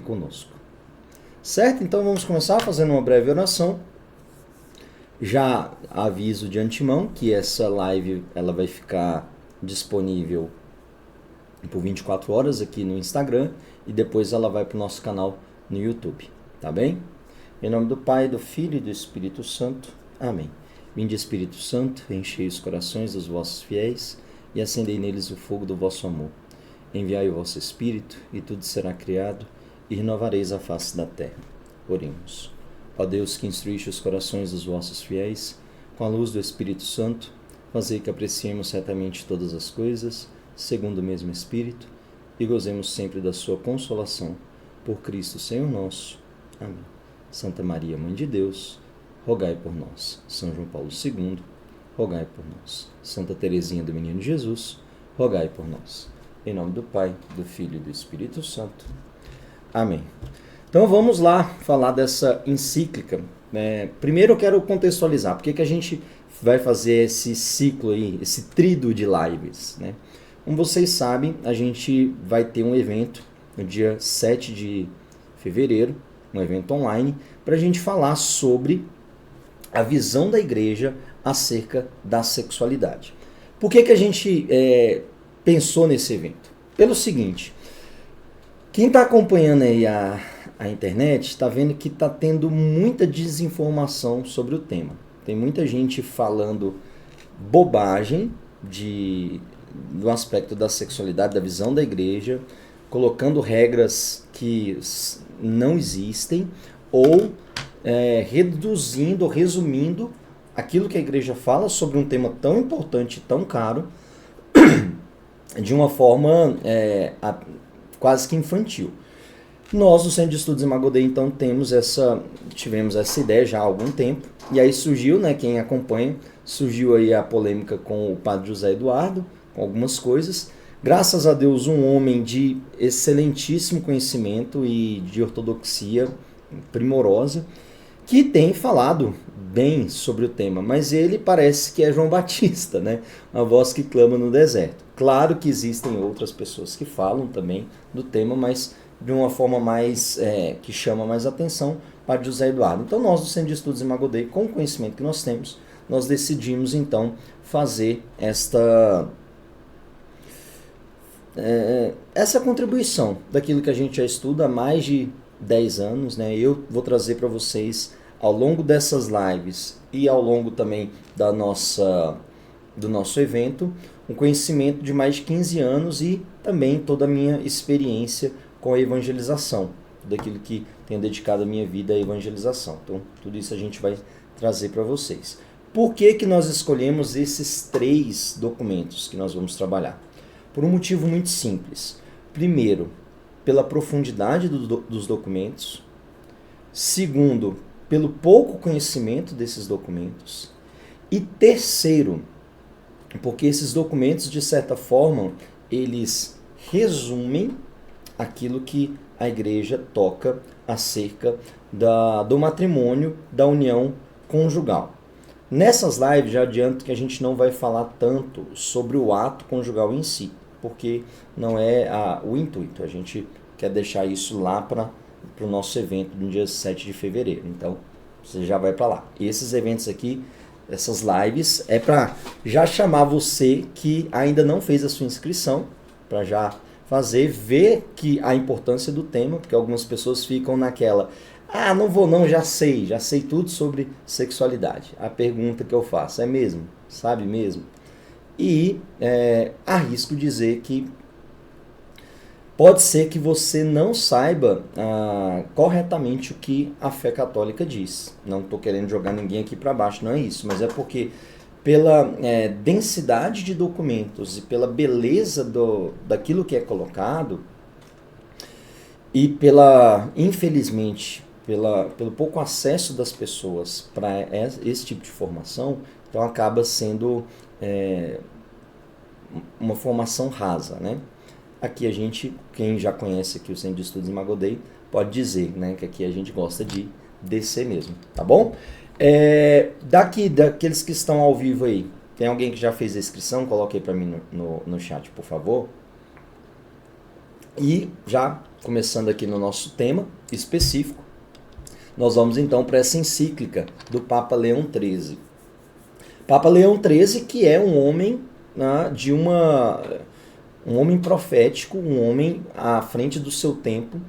conosco. Certo? Então vamos começar fazendo uma breve oração. Já aviso de antemão que essa live ela vai ficar disponível por 24 horas aqui no Instagram e depois ela vai para o nosso canal no YouTube, tá bem? Em nome do Pai, do Filho e do Espírito Santo. Amém. Vinde Espírito Santo, enchei os corações dos vossos fiéis e acendei neles o fogo do vosso amor. Enviai o vosso Espírito e tudo será criado e renovareis a face da terra. Oremos. Ó Deus que instruíste os corações dos vossos fiéis, com a luz do Espírito Santo, fazei que apreciemos certamente todas as coisas, segundo o mesmo Espírito, e gozemos sempre da sua consolação. Por Cristo Senhor nosso. Amém. Santa Maria, Mãe de Deus, rogai por nós. São João Paulo II, rogai por nós. Santa Teresinha do Menino Jesus, rogai por nós. Em nome do Pai, do Filho e do Espírito Santo. Amém. Então vamos lá falar dessa encíclica. Primeiro eu quero contextualizar porque que a gente vai fazer esse ciclo aí, esse tríduo de lives, né? Como vocês sabem, a gente vai ter um evento no dia 7 de fevereiro, um evento online, para a gente falar sobre a visão da igreja acerca da sexualidade. Por que a gente pensou nesse evento? Pelo seguinte, quem está acompanhando aí a internet está vendo que está tendo muita desinformação sobre o tema. Tem muita gente falando bobagem do aspecto da sexualidade, da visão da igreja, colocando regras que não existem ou reduzindo, resumindo aquilo que a igreja fala sobre um tema tão importante, tão caro, de uma forma quase que infantil. Nós, do Centro de Estudos Imagodê, então, tivemos essa ideia já há algum tempo, e aí surgiu, né, quem acompanha, surgiu aí a polêmica com o padre José Eduardo, com algumas coisas. Graças a Deus, um homem de excelentíssimo conhecimento e de ortodoxia primorosa, que tem falado bem sobre o tema, mas ele parece que é João Batista, né? Uma voz que clama no deserto. Claro que existem outras pessoas que falam também do tema, mas de uma forma mais que chama mais atenção, para José Eduardo. Então nós do Centro de Estudos Imagodê, com o conhecimento que nós temos, nós decidimos então fazer essa contribuição daquilo que a gente já estuda há mais de 10 anos, né? Eu vou trazer para vocês ao longo dessas lives e ao longo também do nosso evento, um conhecimento de mais de 15 anos e também toda a minha experiência com a evangelização, daquilo que tenho dedicado a minha vida à evangelização. Então, tudo isso a gente vai trazer para vocês. Por que nós escolhemos esses 3 documentos que nós vamos trabalhar? Por um motivo muito simples. Primeiro, pela profundidade dos documentos. Segundo, pelo pouco conhecimento desses documentos. E terceiro, porque esses documentos, de certa forma, eles resumem aquilo que a igreja toca acerca do matrimônio, da união conjugal. Nessas lives, já adianto que a gente não vai falar tanto sobre o ato conjugal em si, porque não é o intuito. A gente quer deixar isso lá para o nosso evento no dia 7 de fevereiro. Então, você já vai para lá. E esses eventos aqui, essas lives, é para já chamar você que ainda não fez a sua inscrição, para já ver que a importância do tema, porque algumas pessoas ficam naquela, não vou não, já sei tudo sobre sexualidade. A pergunta que eu faço é mesmo? Sabe mesmo? E arrisco dizer que pode ser que você não saiba corretamente o que a fé católica diz. Não estou querendo jogar ninguém aqui para baixo, não é isso, mas é porque pela densidade de documentos e pela beleza daquilo que é colocado e infelizmente, pelo pouco acesso das pessoas para esse tipo de formação, então acaba sendo uma formação rasa, né? Aqui quem já conhece aqui o Centro de Estudos Imagodê, pode dizer, né, que aqui a gente gosta de descer mesmo, tá bom? Daqueles que estão ao vivo aí, tem alguém que já fez a inscrição? Coloque aí para mim no chat, por favor. E já começando aqui no nosso tema específico, nós vamos então para essa encíclica do Papa Leão XIII. Papa Leão XIII, que é um homem, né, um homem profético, um homem à frente do seu tempo.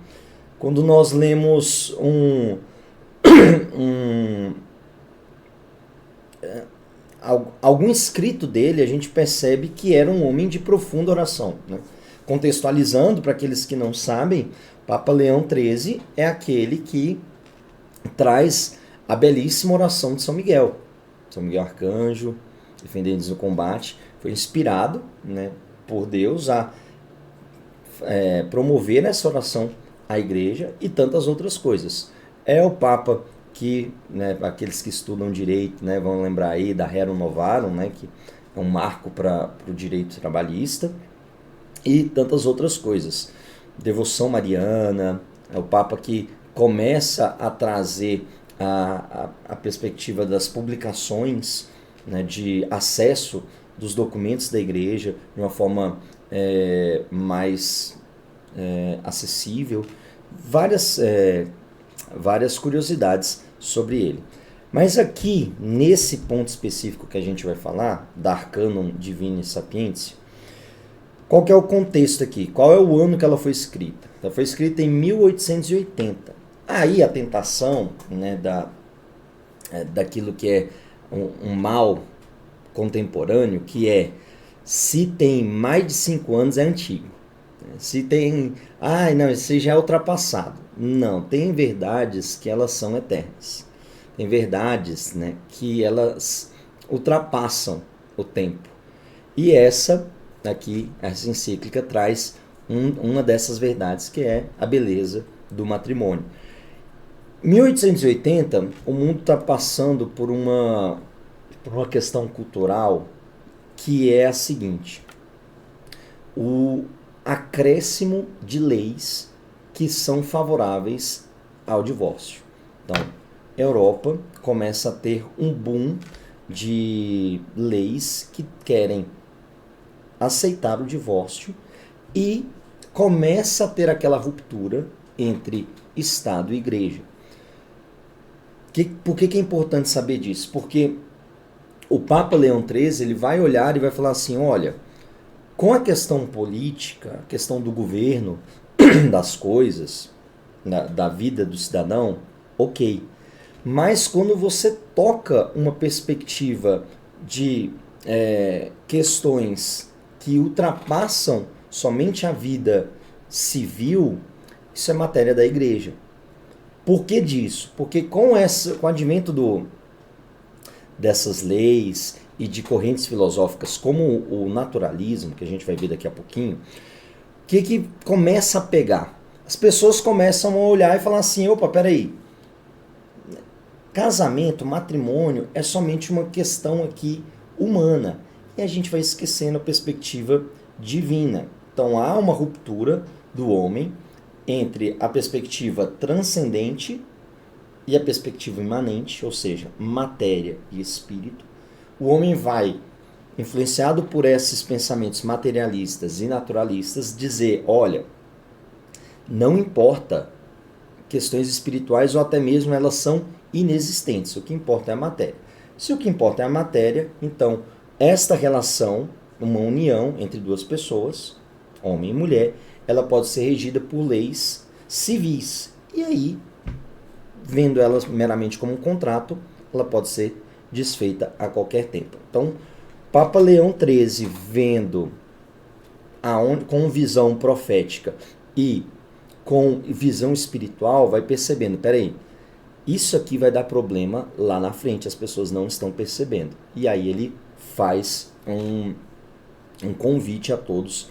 Quando nós lemos algum escrito dele, a gente percebe que era um homem de profunda oração, né? Contextualizando, para aqueles que não sabem, Papa Leão XIII é aquele que traz a belíssima oração de São Miguel. São Miguel Arcanjo, defendendo-nos no combate, foi inspirado, né, por Deus a promover essa oração à igreja e tantas outras coisas. É o Papa que, né, aqueles que estudam direito, né, vão lembrar aí da Rerum Novarum, né, que é um marco para o direito trabalhista, e tantas outras coisas. Devoção mariana, é o Papa que começa a trazer a perspectiva das publicações, né, de acesso dos documentos da igreja de uma forma mais acessível. Várias curiosidades sobre ele. Mas aqui, nesse ponto específico que a gente vai falar, da Arcanum Divini Sapientiae, qual que é o contexto aqui? Qual é o ano que ela foi escrita? Ela foi escrita em 1880. Aí a tentação, né, daquilo que é um mal contemporâneo, que é, se tem mais de 5 anos é antigo. Se tem, não, isso já é ultrapassado. Não, tem verdades que elas são eternas. Tem verdades, né, que elas ultrapassam o tempo. E essa encíclica traz uma dessas verdades, que é a beleza do matrimônio. Em 1880, o mundo está passando por uma questão cultural que é a seguinte: o acréscimo de leis que são favoráveis ao divórcio. Então, a Europa começa a ter um boom de leis que querem aceitar o divórcio e começa a ter aquela ruptura entre Estado e Igreja. Por que é importante saber disso? Porque o Papa Leão XIII ele vai olhar e vai falar assim, olha, com a questão política, a questão do governo, das coisas, da vida do cidadão, ok. Mas quando você toca uma perspectiva de questões que ultrapassam somente a vida civil, isso é matéria da igreja. Por que disso? Porque com o advento dessas leis e de correntes filosóficas como o naturalismo, que a gente vai ver daqui a pouquinho, o que começa a pegar? As pessoas começam a olhar e falar assim, opa, peraí, casamento, matrimônio é somente uma questão aqui humana. E a gente vai esquecendo a perspectiva divina. Então há uma ruptura do homem entre a perspectiva transcendente e a perspectiva imanente, ou seja, matéria e espírito. O homem vai, influenciado por esses pensamentos materialistas e naturalistas, dizer, olha, não importa questões espirituais ou até mesmo elas são inexistentes, o que importa é a matéria. Se o que importa é a matéria, então esta relação, uma união entre duas pessoas, homem e mulher, ela pode ser regida por leis civis. E aí, vendo elas meramente como um contrato, ela pode ser desfeita a qualquer tempo. Então, Papa Leão XIII, vendo com visão profética e com visão espiritual, vai percebendo, peraí, isso aqui vai dar problema lá na frente, as pessoas não estão percebendo. E aí ele faz um convite a todos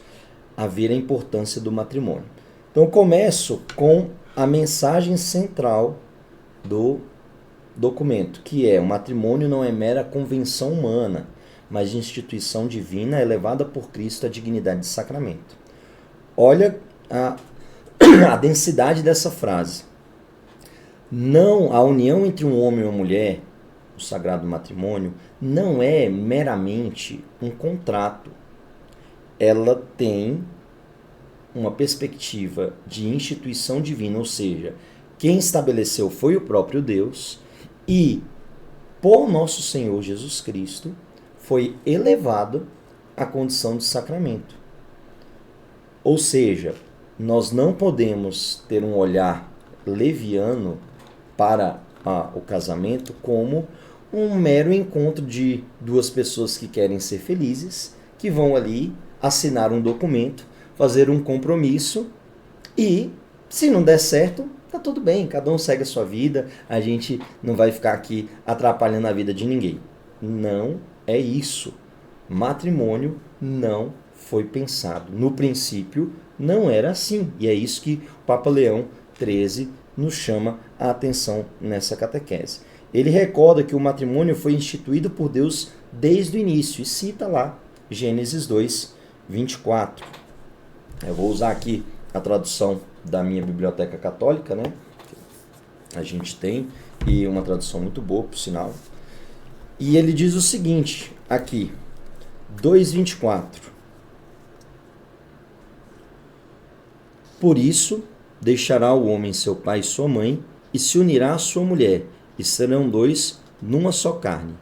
a ver a importância do matrimônio. Então eu começo com a mensagem central do documento, que é: o matrimônio não é mera convenção humana, mas instituição divina elevada por Cristo à dignidade de sacramento. Olha a densidade dessa frase. Não, a união entre um homem e uma mulher, o sagrado matrimônio, não é meramente um contrato. Ela tem uma perspectiva de instituição divina, ou seja, quem estabeleceu foi o próprio Deus, e por nosso Senhor Jesus Cristo foi elevado à condição de sacramento. Ou seja, nós não podemos ter um olhar leviano para o casamento como um mero encontro de duas pessoas que querem ser felizes, que vão ali assinar um documento, fazer um compromisso e, se não der certo, tá tudo bem, cada um segue a sua vida, a gente não vai ficar aqui atrapalhando a vida de ninguém. Não é isso. Matrimônio não foi pensado. No princípio, não era assim. E é isso que o Papa Leão XIII nos chama a atenção nessa catequese. Ele recorda que o matrimônio foi instituído por Deus desde o início, e cita lá Gênesis 2, 24. Eu vou usar aqui a tradução da minha biblioteca católica, né? A gente tem, e uma tradução muito boa, por sinal. E ele diz o seguinte, aqui, 2:24. Por isso, deixará o homem seu pai e sua mãe, e se unirá à sua mulher, e serão dois numa só carne.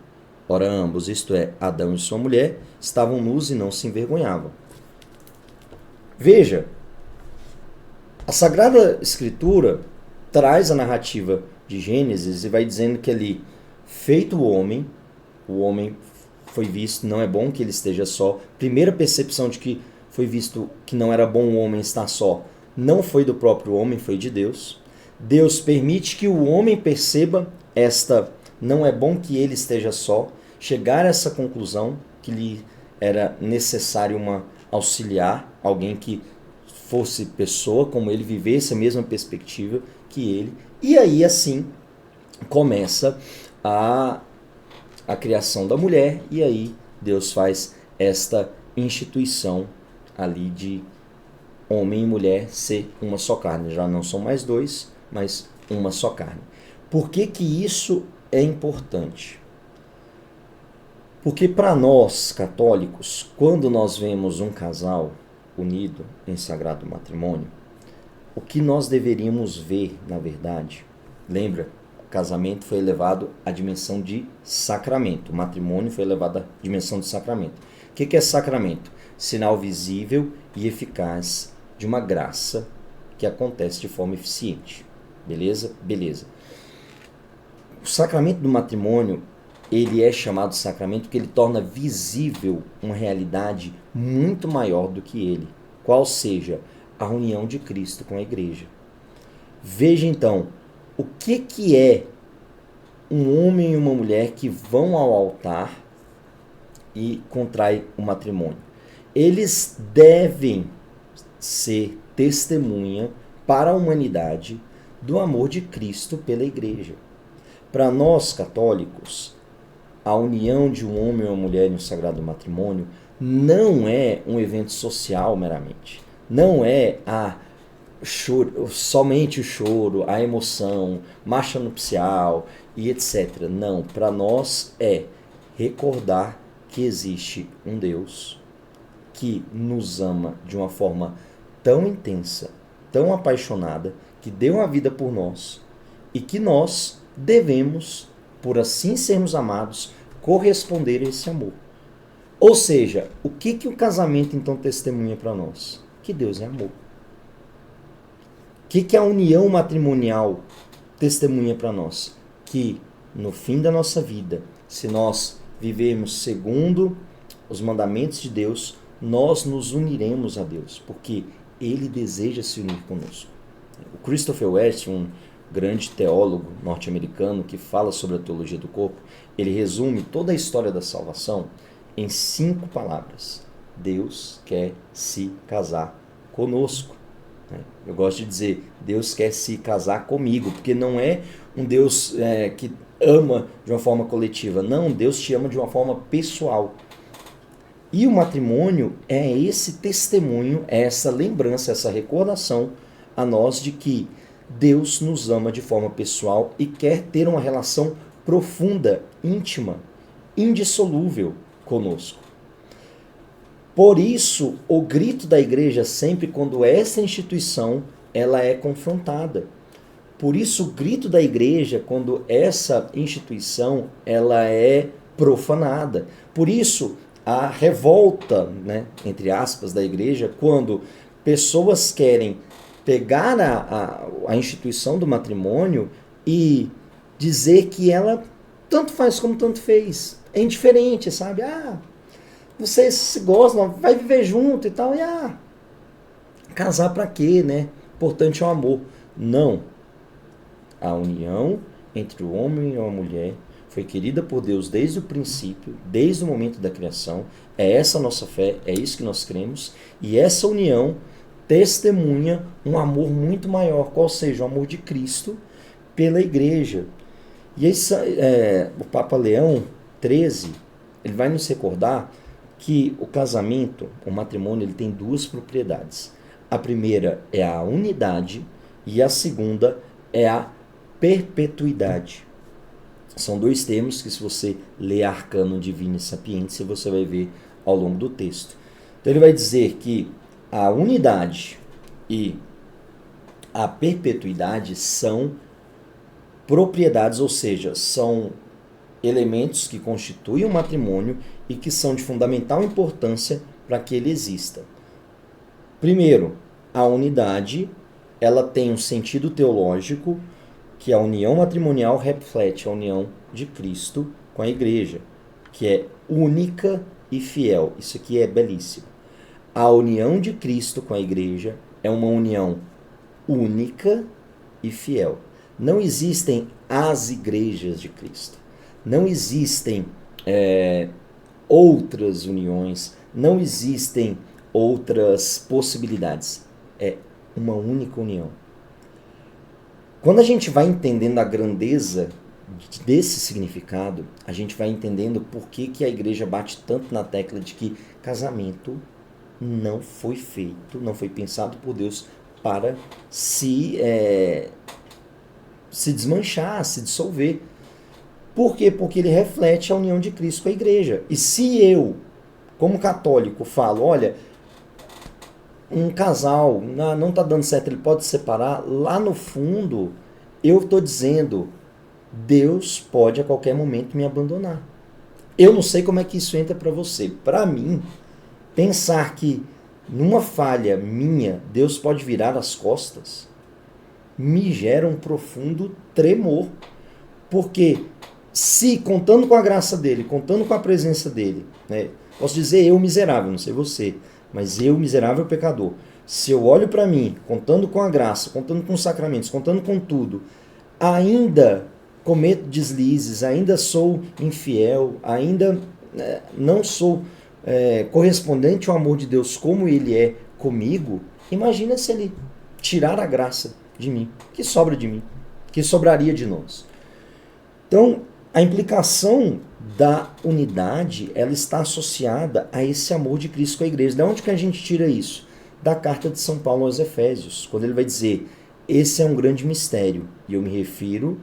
Ora, ambos, isto é, Adão e sua mulher, estavam nus e não se envergonhavam. Veja, a Sagrada Escritura traz a narrativa de Gênesis e vai dizendo que ali, feito o homem foi visto, não é bom que ele esteja só. Primeira percepção de que foi visto que não era bom o homem estar só, não foi do próprio homem, foi de Deus. Deus permite que o homem perceba não é bom que ele esteja só, chegar a essa conclusão que lhe era necessário uma auxiliar, alguém que fosse pessoa como ele, vivesse a mesma perspectiva que ele. E aí assim começa a criação da mulher, e aí Deus faz esta instituição ali de homem e mulher ser uma só carne. Já não são mais dois, mas uma só carne. Por que que isso é importante? Porque para nós, católicos, quando nós vemos um casal unido em sagrado matrimônio, o que nós deveríamos ver, na verdade, lembra, o casamento foi elevado à dimensão de sacramento, o matrimônio foi elevado à dimensão de sacramento. O que é sacramento? Sinal visível e eficaz de uma graça que acontece de forma eficiente. Beleza? Beleza. O sacramento do matrimônio, ele é chamado de sacramento porque ele torna visível uma realidade muito maior do que ele, qual seja a união de Cristo com a igreja. Veja então, o que é um homem e uma mulher que vão ao altar e contraem o matrimônio? Eles devem ser testemunha para a humanidade do amor de Cristo pela igreja. Para nós católicos, a união de um homem e uma mulher em um sagrado matrimônio não é um evento social meramente. Não é somente o choro, a emoção, marcha nupcial e etc. Não, para nós é recordar que existe um Deus que nos ama de uma forma tão intensa, tão apaixonada, que deu a vida por nós e que nós devemos, por assim sermos amados, corresponder a esse amor. Ou seja, o que o casamento então testemunha para nós? Que Deus é amor. O que a união matrimonial testemunha para nós? Que no fim da nossa vida, se nós vivermos segundo os mandamentos de Deus, nós nos uniremos a Deus, porque Ele deseja se unir conosco. O Christopher West, um grande teólogo norte-americano que fala sobre a teologia do corpo, ele resume toda a história da salvação em 5 palavras. Deus quer se casar conosco. Eu gosto de dizer, Deus quer se casar comigo, porque não é um Deus que ama de uma forma coletiva. Não, Deus te ama de uma forma pessoal. E o matrimônio é esse testemunho, é essa lembrança, essa recordação a nós de que Deus nos ama de forma pessoal e quer ter uma relação profunda, íntima, indissolúvel conosco. Por isso, o grito da igreja sempre quando essa instituição ela é confrontada. Por isso, o grito da igreja quando essa instituição ela é profanada. Por isso, a revolta, né, entre aspas, da igreja, quando pessoas querem pegar a instituição do matrimônio e dizer que ela tanto faz como tanto fez. É indiferente, sabe? Vocês se gostam, vai viver junto e tal. E casar pra quê, né? Importante é o amor. Não. A união entre o homem e a mulher foi querida por Deus desde o princípio, desde o momento da criação. É essa a nossa fé, é isso que nós cremos. E essa união testemunha um amor muito maior, qual seja o amor de Cristo pela igreja. E esse, o Papa Leão XIII, ele vai nos recordar que o casamento, o matrimônio, ele tem duas propriedades. A primeira é a unidade e a segunda é a perpetuidade. São dois termos que, se você ler Arcanum Divini Sapientiae, você vai ver ao longo do texto. Então ele vai dizer que a unidade e a perpetuidade são propriedades, ou seja, são elementos que constituem o matrimônio e que são de fundamental importância para que ele exista. Primeiro, a unidade, ela tem um sentido teológico que a união matrimonial reflete a união de Cristo com a igreja, que é única e fiel. Isso aqui é belíssimo. A união de Cristo com a igreja é uma união única e fiel. Não existem as igrejas de Cristo. Não existem outras uniões. Não existem outras possibilidades. É uma única união. Quando a gente vai entendendo a grandeza desse significado, a gente vai entendendo por que a igreja bate tanto na tecla de que casamento não foi feito, não foi pensado por Deus para se desmanchar, se dissolver. Por quê? Porque ele reflete a união de Cristo com a igreja. E se eu, como católico, falo, olha, um casal não está dando certo, ele pode se separar, lá no fundo eu estou dizendo, Deus pode a qualquer momento me abandonar. Eu não sei como é que isso entra para você. Para mim, pensar que numa falha minha, Deus pode virar as costas, me gera um profundo tremor. Porque se, contando com a graça dele, contando com a presença dele, né, posso dizer eu miserável, não sei você, mas eu miserável pecador, se eu olho para mim, contando com a graça, contando com os sacramentos, contando com tudo, ainda cometo deslizes, ainda sou infiel, ainda não sou correspondente ao amor de Deus como ele é comigo, imagina se ele tirar a graça de mim, que sobra de mim, que sobraria de nós. Então, a implicação da unidade, ela está associada a esse amor de Cristo com a igreja. De onde que a gente tira isso? Da carta de São Paulo aos Efésios, quando ele vai dizer, esse é um grande mistério, e eu me refiro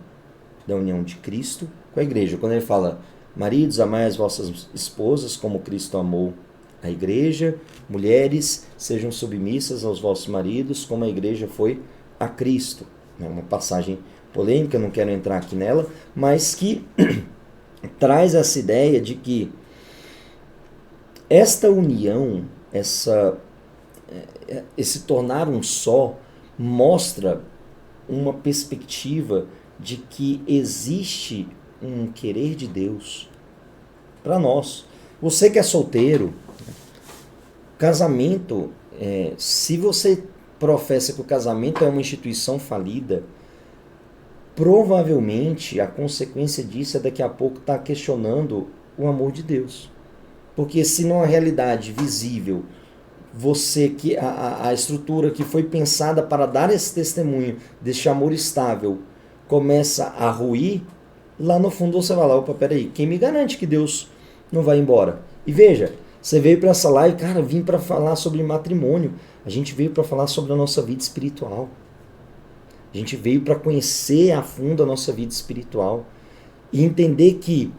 da união de Cristo com a igreja. Quando ele fala, maridos, amai as vossas esposas como Cristo amou a igreja, mulheres, sejam submissas aos vossos maridos como a igreja foi a Cristo. É uma passagem polêmica, não quero entrar aqui nela, mas que traz essa ideia de que esta união, esse tornar um só, mostra uma perspectiva de que existe um querer de Deus para nós. Você que é solteiro, casamento, se você professa que o casamento é uma instituição falida, provavelmente a consequência disso é daqui a pouco estar questionando o amor de Deus. Porque se numa realidade visível, você que a estrutura que foi pensada para dar esse testemunho deste amor estável começa a ruir, lá no fundo você vai lá, opa, peraí, quem me garante que Deus não vai embora? E veja, você veio para essa live, cara, vim para falar sobre matrimônio, a gente veio para falar sobre a nossa vida espiritual. A gente veio para conhecer a fundo a nossa vida espiritual e entender que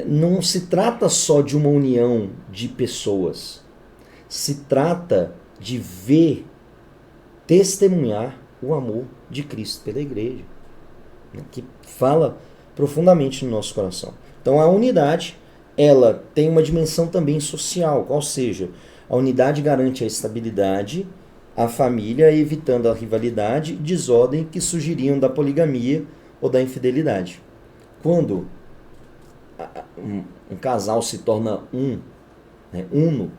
Não se trata só de uma união de pessoas, se trata de ver, testemunhar o amor de Cristo pela igreja, né, que fala profundamente no nosso coração. Então a unidade, ela tem uma dimensão também social, ou seja, a unidade garante a estabilidade, a família, evitando a rivalidade e desordem que surgiriam da poligamia ou da infidelidade. Quando um casal se torna uno,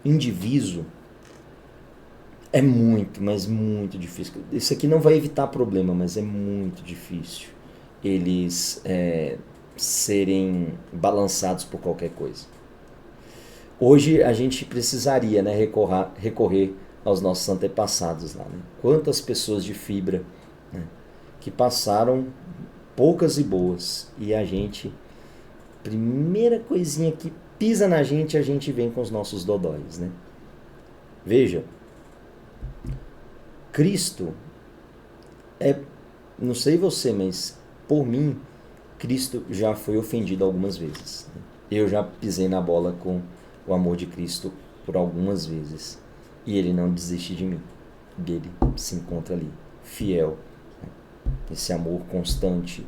indiviso, é muito, mas muito difícil. Isso aqui não vai evitar problema, mas é muito difícil eles serem balançados por qualquer coisa. Hoje a gente precisaria, né, recorrer aos nossos antepassados lá. Né? Quantas pessoas de fibra, né, que passaram poucas e boas, e a gente, primeira coisinha que pisa na gente, a gente vem com os nossos dodóis. Né? Veja, Cristo não sei você, mas por mim, Cristo já foi ofendido algumas vezes. Eu já pisei na bola com o amor de Cristo por algumas vezes. E ele não desiste de mim. Ele se encontra ali, fiel. Esse amor constante,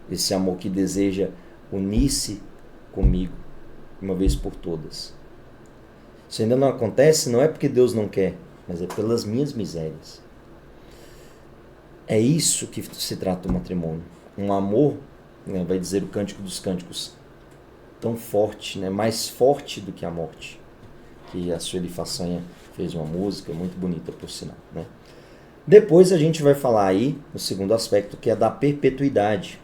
esse amor que deseja unir-se comigo uma vez por todas. Isso ainda não acontece, não é porque Deus não quer, mas é pelas minhas misérias. É isso que se trata o matrimônio. Um amor, né, vai dizer o Cântico dos Cânticos, tão forte, né, mais forte do que a morte. Que a Sueli Façanha fez uma música muito bonita, por sinal. Né? Depois a gente vai falar aí, no segundo aspecto, que é da perpetuidade.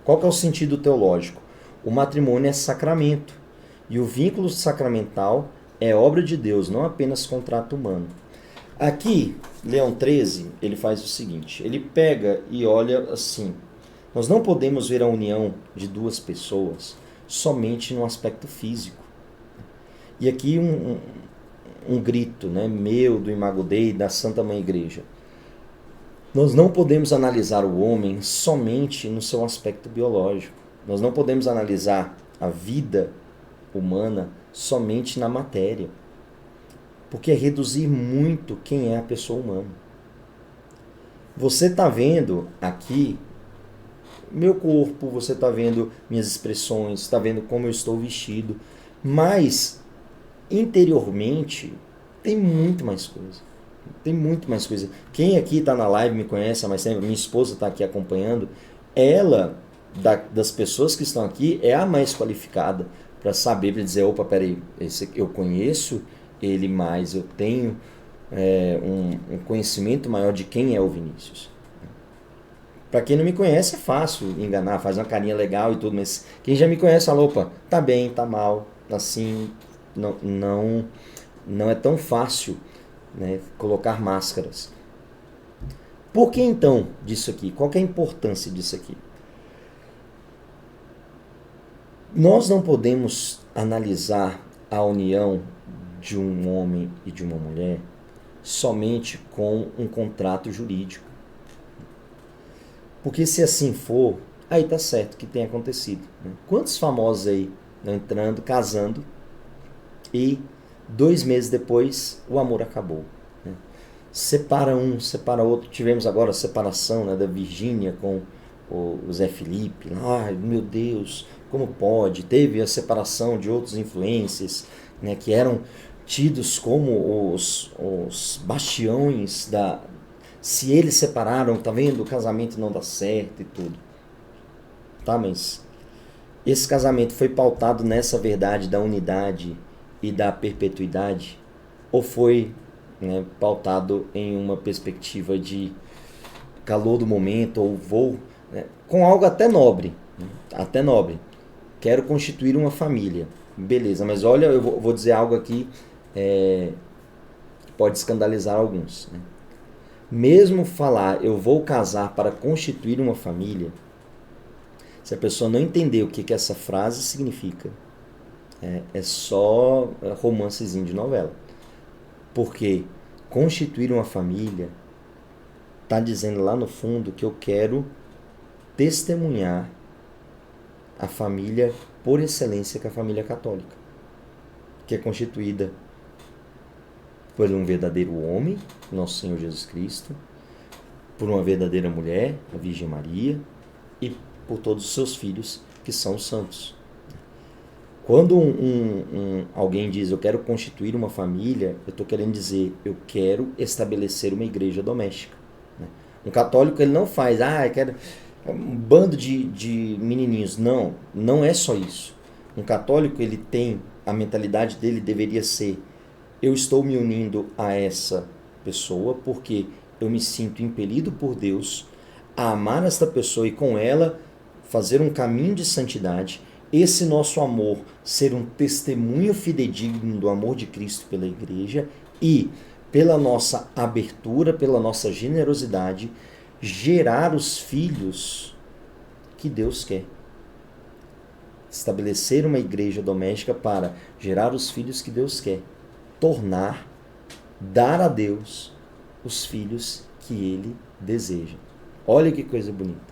Qual que é o sentido teológico? O matrimônio é sacramento. E o vínculo sacramental é obra de Deus, não apenas contrato humano. Aqui, Leão 13, ele faz o seguinte, ele pega e olha assim, nós não podemos ver a união de duas pessoas somente no aspecto físico. E aqui um grito, né, meu, do Imago Dei, da Santa Mãe Igreja. Nós não podemos analisar o homem somente no seu aspecto biológico. Nós não podemos analisar a vida humana somente na matéria. Porque é reduzir muito quem é a pessoa humana. Você está vendo aqui meu corpo, você está vendo minhas expressões, está vendo como eu estou vestido, mas interiormente tem muito mais coisa. Tem muito mais coisa. Quem aqui está na live me conhece há mais tempo, minha esposa está aqui acompanhando, ela, das pessoas que estão aqui, é a mais qualificada para saber, para dizer, opa, peraí, eu conheço ele mais, eu tenho um conhecimento maior de quem é o Vinícius. Para quem não me conhece é fácil enganar, faz uma carinha legal e tudo, mas quem já me conhece fala, opa, tá bem, tá mal, assim, não é tão fácil, né, colocar máscaras. Por que então disso aqui? Qual que é a importância disso aqui? Nós não podemos analisar a união de um homem e de uma mulher somente com um contrato jurídico. Porque se assim for, aí tá certo que tem acontecido. Né? Quantos famosos aí entrando, casando e 2 meses depois o amor acabou. Né? Separa um, separa outro. Tivemos agora a separação, né, da Virgínia com o Zé Felipe. Ai, meu Deus, como pode? Teve a separação de outros influencers, né, que eram tidos como os bastiões da... Se eles separaram, tá vendo? O casamento não dá certo e tudo. Tá, mas esse casamento foi pautado nessa verdade da unidade e da perpetuidade? Ou foi, né, pautado em uma perspectiva de calor do momento, ou vou, né, com algo até nobre, né, até nobre. Quero constituir uma família. Beleza, mas olha, eu vou dizer algo aqui que pode escandalizar alguns. Né? Mesmo falar, eu vou casar para constituir uma família, se a pessoa não entender o que essa frase significa, é só romancezinho de novela. Porque constituir uma família está dizendo lá no fundo que eu quero testemunhar a família por excelência, que é a família católica, que é constituída por um verdadeiro homem, nosso Senhor Jesus Cristo, por uma verdadeira mulher, a Virgem Maria, e por todos os seus filhos, que são santos. Quando alguém diz, eu quero constituir uma família, eu estou querendo dizer, eu quero estabelecer uma igreja doméstica. Um católico, ele não faz, eu quero um bando de menininhos. Não, não é só isso. Um católico, ele tem, a mentalidade dele deveria ser, eu estou me unindo a essa pessoa porque eu me sinto impelido por Deus a amar esta pessoa e com ela fazer um caminho de santidade, esse nosso amor ser um testemunho fidedigno do amor de Cristo pela igreja e, pela nossa abertura, pela nossa generosidade, gerar os filhos que Deus quer. Estabelecer uma igreja doméstica para gerar os filhos que Deus quer. Dar a Deus os filhos que Ele deseja. Olha que coisa bonita.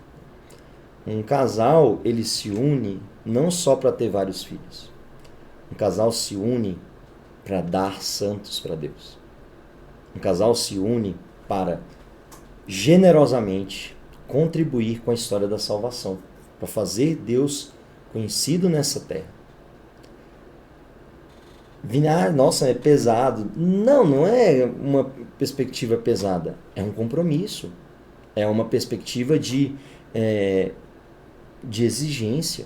Um casal, ele se une não só para ter vários filhos. Um casal se une para dar santos para Deus. Um casal se une para generosamente contribuir com a história da salvação, para fazer Deus conhecido nessa terra. Nossa, é pesado. Não, não é uma perspectiva pesada. É um compromisso. É uma perspectiva de exigência.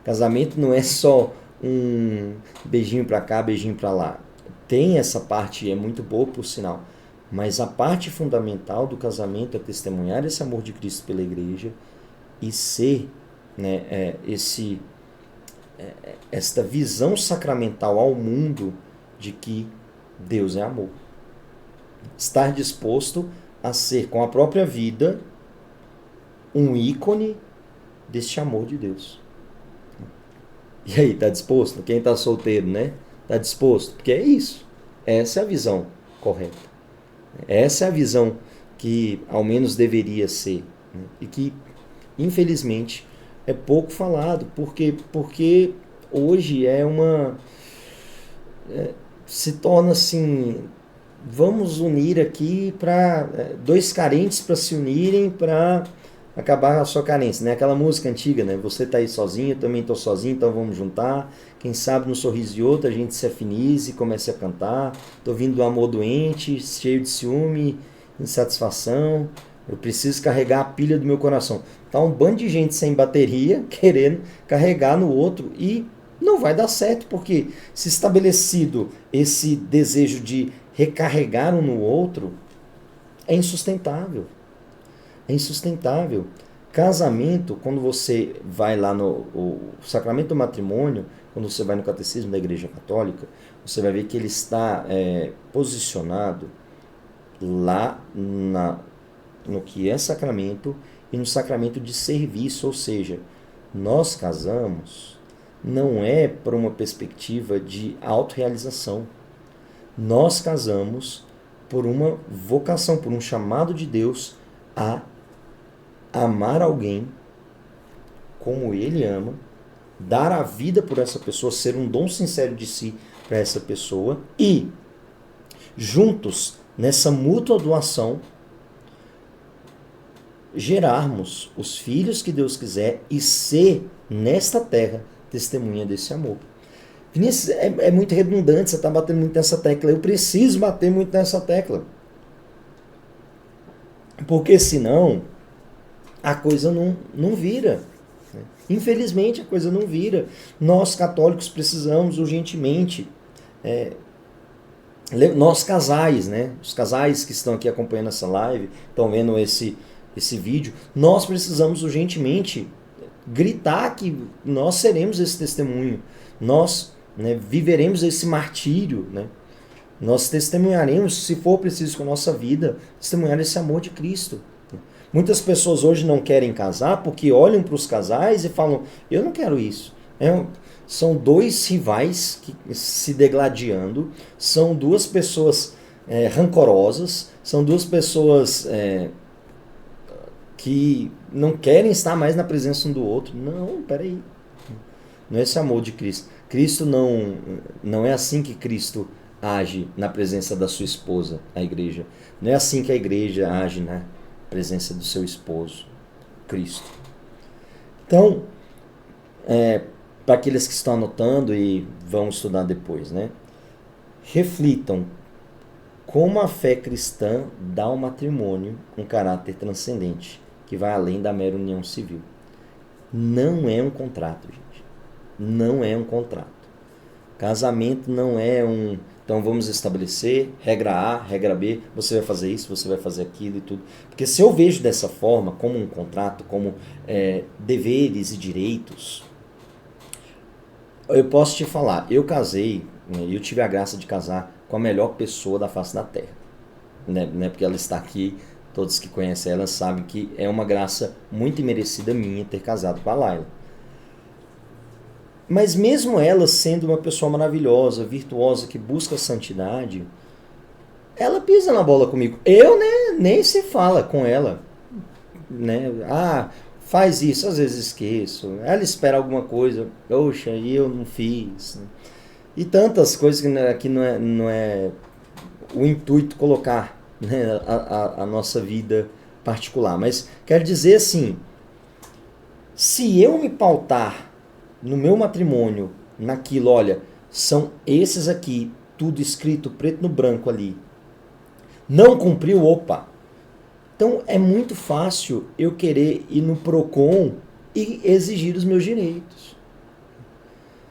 Casamento não é só um beijinho para cá, beijinho para lá. Tem essa parte, é muito boa por sinal. Mas a parte fundamental do casamento é testemunhar esse amor de Cristo pela igreja e ser, esta visão sacramental ao mundo de que Deus é amor. Estar disposto a ser, com a própria vida, um ícone deste amor de Deus. E aí, tá disposto? Quem tá solteiro, né? Tá disposto? Porque é isso. Essa é a visão correta. Essa é a visão que, ao menos, deveria ser. Né? E que, infelizmente, é pouco falado. Porque hoje se torna assim... Vamos unir aqui para... dois carentes para se unirem para acabar a sua carência, né? Aquela música antiga, né? Você tá aí sozinho, eu também tô sozinho, então vamos juntar. Quem sabe no sorriso de outro a gente se afinize e comece a cantar. Tô vindo do amor doente, cheio de ciúme, insatisfação. Eu preciso carregar a pilha do meu coração. Tá um bando de gente sem bateria, querendo carregar no outro e não vai dar certo, porque se estabelecido esse desejo de recarregar um no outro, é insustentável. É insustentável. Casamento, quando você vai lá no sacramento do matrimônio, quando você vai no catecismo da Igreja Católica, você vai ver que ele está posicionado lá no que é sacramento e no sacramento de serviço, ou seja, nós casamos não é por uma perspectiva de autorrealização. Nós casamos por uma vocação, por um chamado de Deus a amar alguém como Ele ama, dar a vida por essa pessoa, ser um dom sincero de si para essa pessoa e, juntos, nessa mútua doação, gerarmos os filhos que Deus quiser e ser, nesta terra, testemunha desse amor. Vinícius, é muito redundante, você está batendo muito nessa tecla. Eu preciso bater muito nessa tecla. Porque senão a coisa não vira. Infelizmente a coisa não vira. Nós católicos precisamos urgentemente, nós casais, né? Os casais que estão aqui acompanhando essa live, estão vendo esse vídeo, nós precisamos urgentemente gritar que nós seremos esse testemunho. Nós viveremos esse martírio, né? Nós testemunharemos, se for preciso com a nossa vida, testemunhar esse amor de Cristo. Muitas pessoas hoje não querem casar porque olham para os casais e falam, eu não quero isso. São dois rivais que, se degladiando, são duas pessoas rancorosas, são duas pessoas que não querem estar mais na presença um do outro. Não, peraí. Não é esse amor de Cristo. Cristo não é assim que Cristo age na presença da sua esposa, a igreja. Não é assim que a igreja age na presença do seu esposo, Cristo. Então, para aqueles que estão anotando e vão estudar depois, né? Reflitam como a fé cristã dá ao matrimônio um caráter transcendente, que vai além da mera união civil. Não é um contrato, gente. Não é um contrato. Casamento não é um... Então vamos estabelecer regra A, regra B, você vai fazer isso, você vai fazer aquilo e tudo. Porque se eu vejo dessa forma, como um contrato, como deveres e direitos, eu posso te falar, eu casei, eu tive a graça de casar com a melhor pessoa da face da terra. Não é porque ela está aqui, todos que conhecem ela sabem que é uma graça muito imerecida minha ter casado com a Laila. Mas mesmo ela sendo uma pessoa maravilhosa, virtuosa, que busca a santidade, ela pisa na bola comigo. Eu, né, nem se fala com ela. Né? Ah, faz isso, às vezes esqueço. Ela espera alguma coisa, poxa, e eu não fiz. E tantas coisas que não é o intuito colocar, né, a nossa vida particular. Mas quero dizer assim, se eu me pautar no meu matrimônio, naquilo, olha, são esses aqui, tudo escrito preto no branco ali. Não cumpriu, opa. Então é muito fácil eu querer ir no Procon e exigir os meus direitos.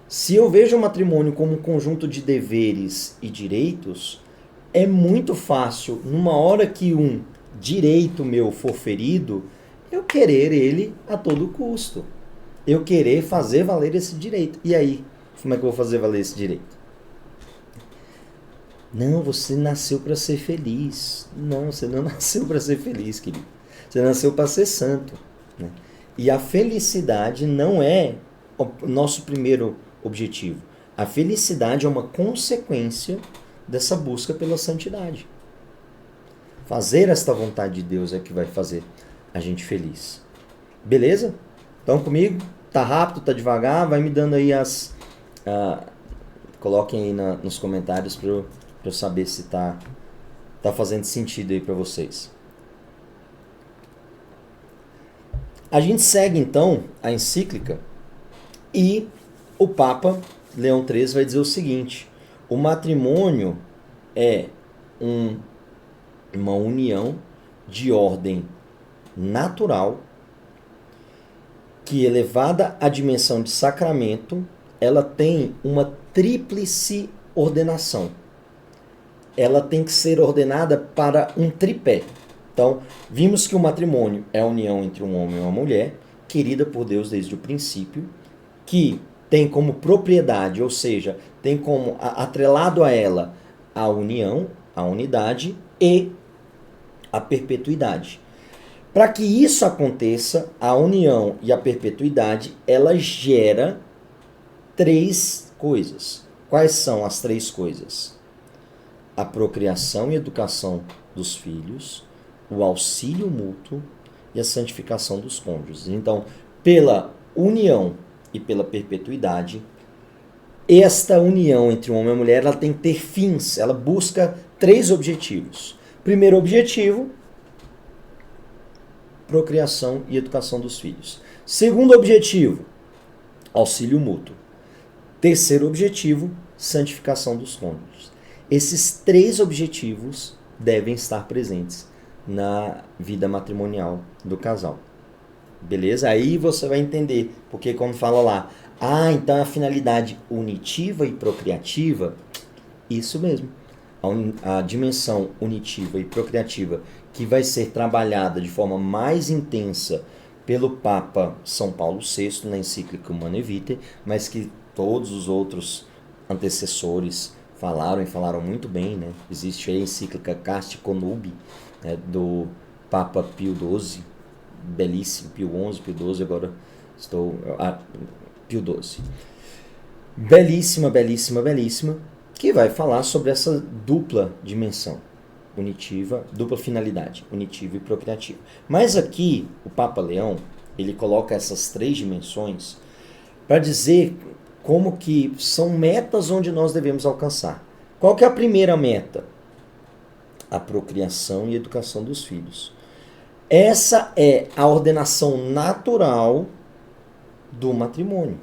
Se eu vejo o matrimônio como um conjunto de deveres e direitos, é muito fácil, numa hora que um direito meu for ferido, eu querer ele a todo custo. Eu querer fazer valer esse direito. E aí, como é que eu vou fazer valer esse direito? Não, você nasceu para ser feliz. Não, você não nasceu para ser feliz, querido. Você nasceu para ser santo. Né? E a felicidade não é o nosso primeiro objetivo. A felicidade é uma consequência dessa busca pela santidade. Fazer esta vontade de Deus é que vai fazer a gente feliz. Beleza? Estão comigo? Tá rápido, tá devagar? Vai me dando aí coloquem aí nos comentários para eu saber se tá fazendo sentido aí para vocês. A gente segue então a encíclica e o Papa Leão XIII vai dizer o seguinte: o matrimônio é uma união de ordem natural que, elevada à dimensão de sacramento, ela tem uma tríplice ordenação. Ela tem que ser ordenada para um tripé. Então, vimos que o matrimônio é a união entre um homem e uma mulher, querida por Deus desde o princípio, que tem como propriedade, ou seja, tem como atrelado a ela a união, a unidade e a perpetuidade. Para que isso aconteça, a união e a perpetuidade, ela gera 3 coisas. Quais são as 3 coisas? A procriação e educação dos filhos, o auxílio mútuo e a santificação dos cônjuges. Então, pela união e pela perpetuidade, esta união entre um homem e uma mulher, ela tem que ter fins, ela busca 3 objetivos. Primeiro objetivo, procriação e educação dos filhos. Segundo objetivo, auxílio mútuo. Terceiro objetivo, santificação dos cônjuges. Esses 3 objetivos devem estar presentes na vida matrimonial do casal. Beleza? Aí você vai entender, porque como fala lá, então a finalidade unitiva e procriativa, isso mesmo. A dimensão unitiva e procriativa que vai ser trabalhada de forma mais intensa pelo Papa São Paulo VI na encíclica Humanae Vitae, mas que todos os outros antecessores falaram muito bem, né? Existe a encíclica Casti Connubii, né, do Papa Pio XII, belíssimo, Pio XI, Pio XII, agora Pio XII. Belíssima, belíssima, belíssima, que vai falar sobre essa dupla dimensão. unitiva, dupla finalidade, unitiva e procriativa. Mas aqui, o Papa Leão, ele coloca essas 3 dimensões para dizer como que são metas onde nós devemos alcançar. Qual que é a primeira meta? A procriação e educação dos filhos. Essa é a ordenação natural do matrimônio.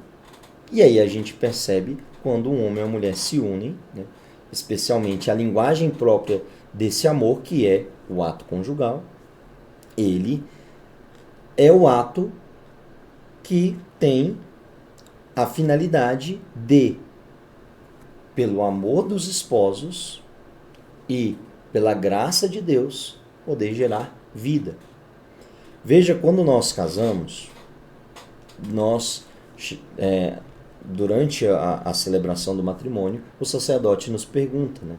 E aí a gente percebe quando um homem e uma mulher se unem, né, especialmente a linguagem própria desse amor, que é o ato conjugal, ele é o ato que tem a finalidade de, pelo amor dos esposos e pela graça de Deus, poder gerar vida. Veja, quando nós casamos, nós, durante a celebração do matrimônio, o sacerdote nos pergunta, né?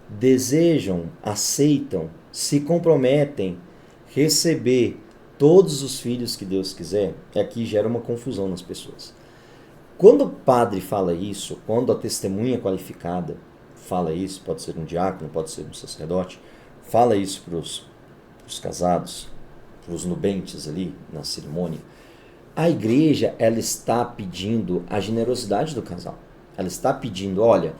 Desejam, aceitam, se comprometem, receber todos os filhos que Deus quiser? E aqui gera uma confusão nas pessoas. Quando o padre fala isso, quando a testemunha qualificada fala isso, pode ser um diácono, pode ser um sacerdote, fala isso para os casados, para os nubentes ali na cerimônia, a igreja, ela está pedindo a generosidade do casal. Ela está pedindo, olha,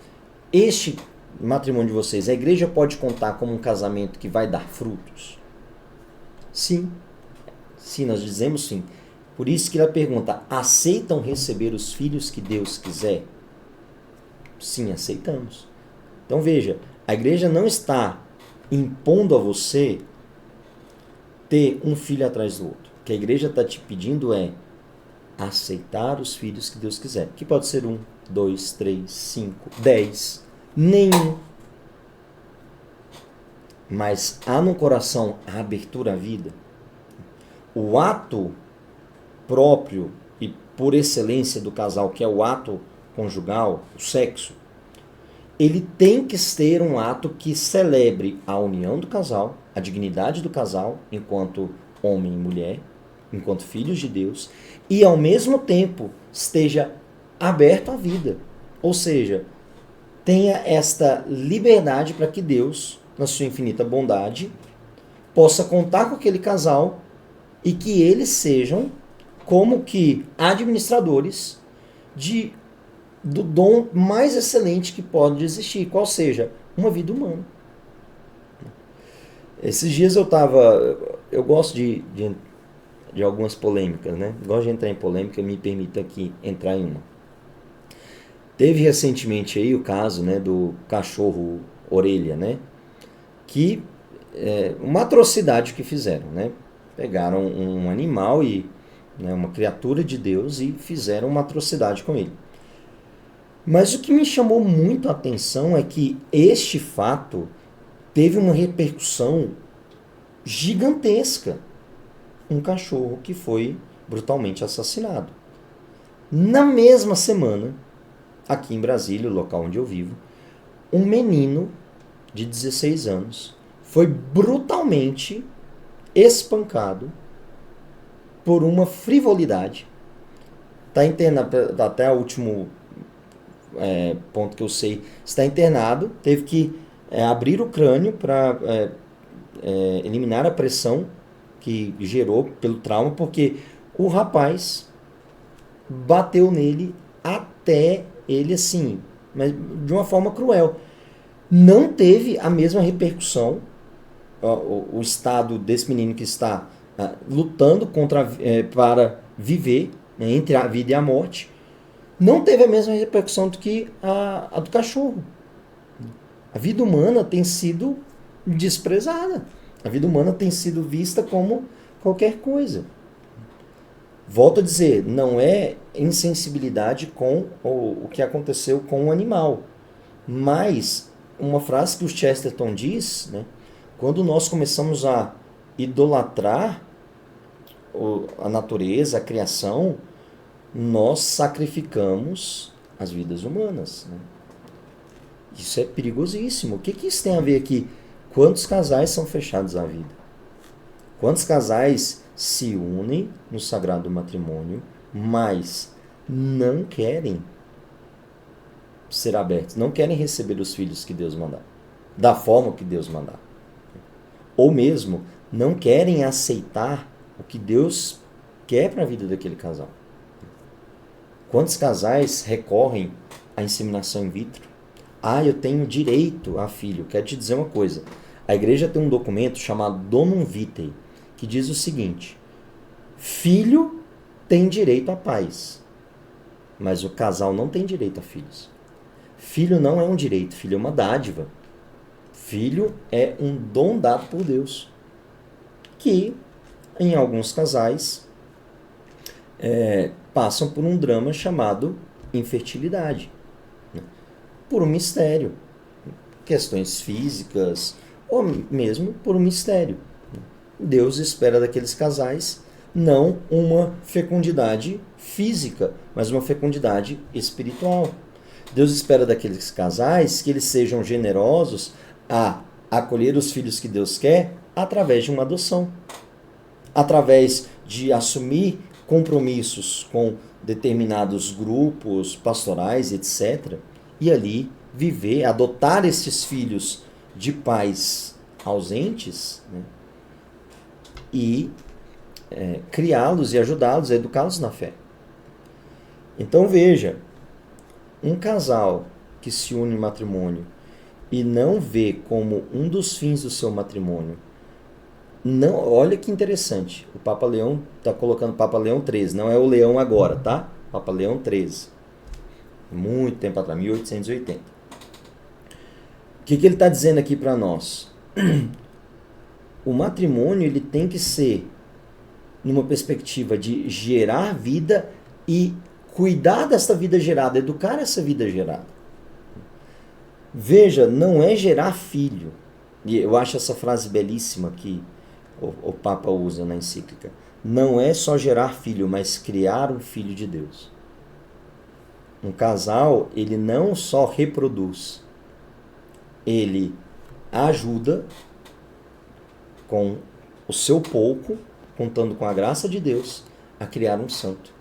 este matrimônio de vocês, a igreja pode contar como um casamento que vai dar frutos? Sim. Sim, nós dizemos sim. Por isso que ela pergunta, aceitam receber os filhos que Deus quiser? Sim, aceitamos. Então veja, a igreja não está impondo a você ter um filho atrás do outro. O que a igreja está te pedindo é aceitar os filhos que Deus quiser. Que pode ser 1, 2, 3, 5, 10, nenhum. Mas há no coração a abertura à vida. O ato próprio e por excelência do casal, que é o ato conjugal, o sexo, ele tem que ser um ato que celebre a união do casal, a dignidade do casal enquanto homem e mulher, enquanto filhos de Deus, e ao mesmo tempo esteja aberto à vida. Ou seja, tenha esta liberdade para que Deus, na sua infinita bondade, possa contar com aquele casal e que eles sejam como que administradores do dom mais excelente que pode existir, qual seja uma vida humana. Esses dias eu gosto de algumas polêmicas, né? Gosto de entrar em polêmica, me permita aqui entrar em uma. Teve recentemente aí o caso, né, do cachorro orelha, né? Que uma atrocidade que fizeram, né? Pegaram um animal e, né, uma criatura de Deus e fizeram uma atrocidade com ele. Mas o que me chamou muito a atenção é que este fato teve uma repercussão gigantesca. Um cachorro que foi brutalmente assassinado. Na mesma semana, aqui em Brasília, o local onde eu vivo, um menino de 16 anos foi brutalmente espancado por uma frivolidade. Está internado, até o último ponto que eu sei, está internado, teve que abrir o crânio para eliminar a pressão que gerou pelo trauma, porque o rapaz bateu nele até ele assim, mas de uma forma cruel. Não teve a mesma repercussão o estado desse menino que está lutando para viver, né, entre a vida e a morte, não teve a mesma repercussão do que a do cachorro. A vida humana tem sido desprezada. A vida humana tem sido vista como qualquer coisa. Volto a dizer, não é insensibilidade com o que aconteceu com o animal. Mas uma frase que o Chesterton diz, né, quando nós começamos a idolatrar a natureza, a criação, nós sacrificamos as vidas humanas, né? Isso é perigosíssimo. O que isso tem a ver aqui? Quantos casais são fechados à vida? Quantos casais se unem no sagrado matrimônio, mas não querem ser abertos, não querem receber os filhos que Deus mandar, da forma que Deus mandar? ou mesmo não querem aceitar o que Deus quer para a vida daquele casal. Quantos casais recorrem à inseminação in vitro? Ah, eu tenho direito a filho. Quero te dizer uma coisa. A igreja tem um documento chamado Donum Vitae, que diz o seguinte: filho tem direito a pais, mas o casal não tem direito a filhos. Filho não é um direito, filho é uma dádiva. Filho é um dom dado por Deus, que em alguns casais passam por um drama chamado infertilidade, né? Por um mistério, questões físicas, ou mesmo por um mistério. Deus espera daqueles casais não uma fecundidade física, mas uma fecundidade espiritual. Deus espera daqueles casais que eles sejam generosos a acolher os filhos que Deus quer através de uma adoção, através de assumir compromissos com determinados grupos pastorais, etc. E ali viver, adotar esses filhos de pais ausentes, né? E criá-los e ajudá-los a educá-los na fé. Então veja, um casal que se une em matrimônio e não vê como um dos fins do seu matrimônio, não, olha que interessante, o Papa Leão está colocando Papa Leão XIII, não é o Leão agora, tá? Papa Leão XIII, muito tempo atrás, 1880. O que ele está dizendo aqui para nós? O matrimônio ele tem que ser numa perspectiva de gerar vida e cuidar dessa vida gerada, educar essa vida gerada. Veja, não é gerar filho. E eu acho essa frase belíssima que o Papa usa na encíclica. Não é só gerar filho, mas criar um filho de Deus. Um casal, ele não só reproduz, ele ajuda com o seu pouco, contando com a graça de Deus, a criar um santo.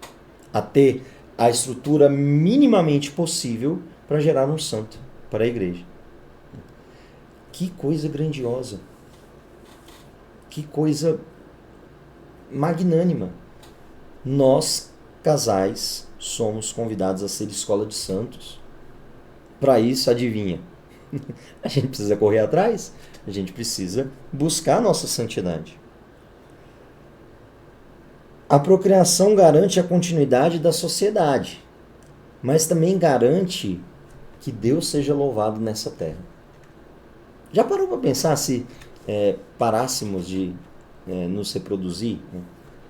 A ter a estrutura minimamente possível para gerar um santo para a igreja. Que coisa grandiosa. Que coisa magnânima. Nós, casais, somos convidados a ser escola de santos. Para isso, adivinha? A gente precisa correr atrás, a gente precisa buscar a nossa santidade. A procriação garante a continuidade da sociedade, mas também garante que Deus seja louvado nessa terra. Já parou para pensar se parássemos de nos reproduzir? Né?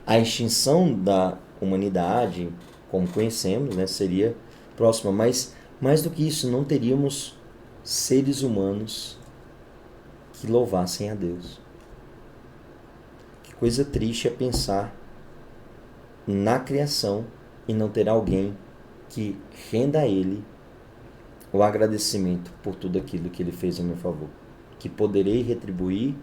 A extinção da humanidade, como conhecemos, né, seria próxima, mas mais do que isso, não teríamos seres humanos que louvassem a Deus. Que coisa triste é pensar na criação e não ter alguém que renda a Ele o agradecimento por tudo aquilo que Ele fez a meu favor. Que poderei retribuir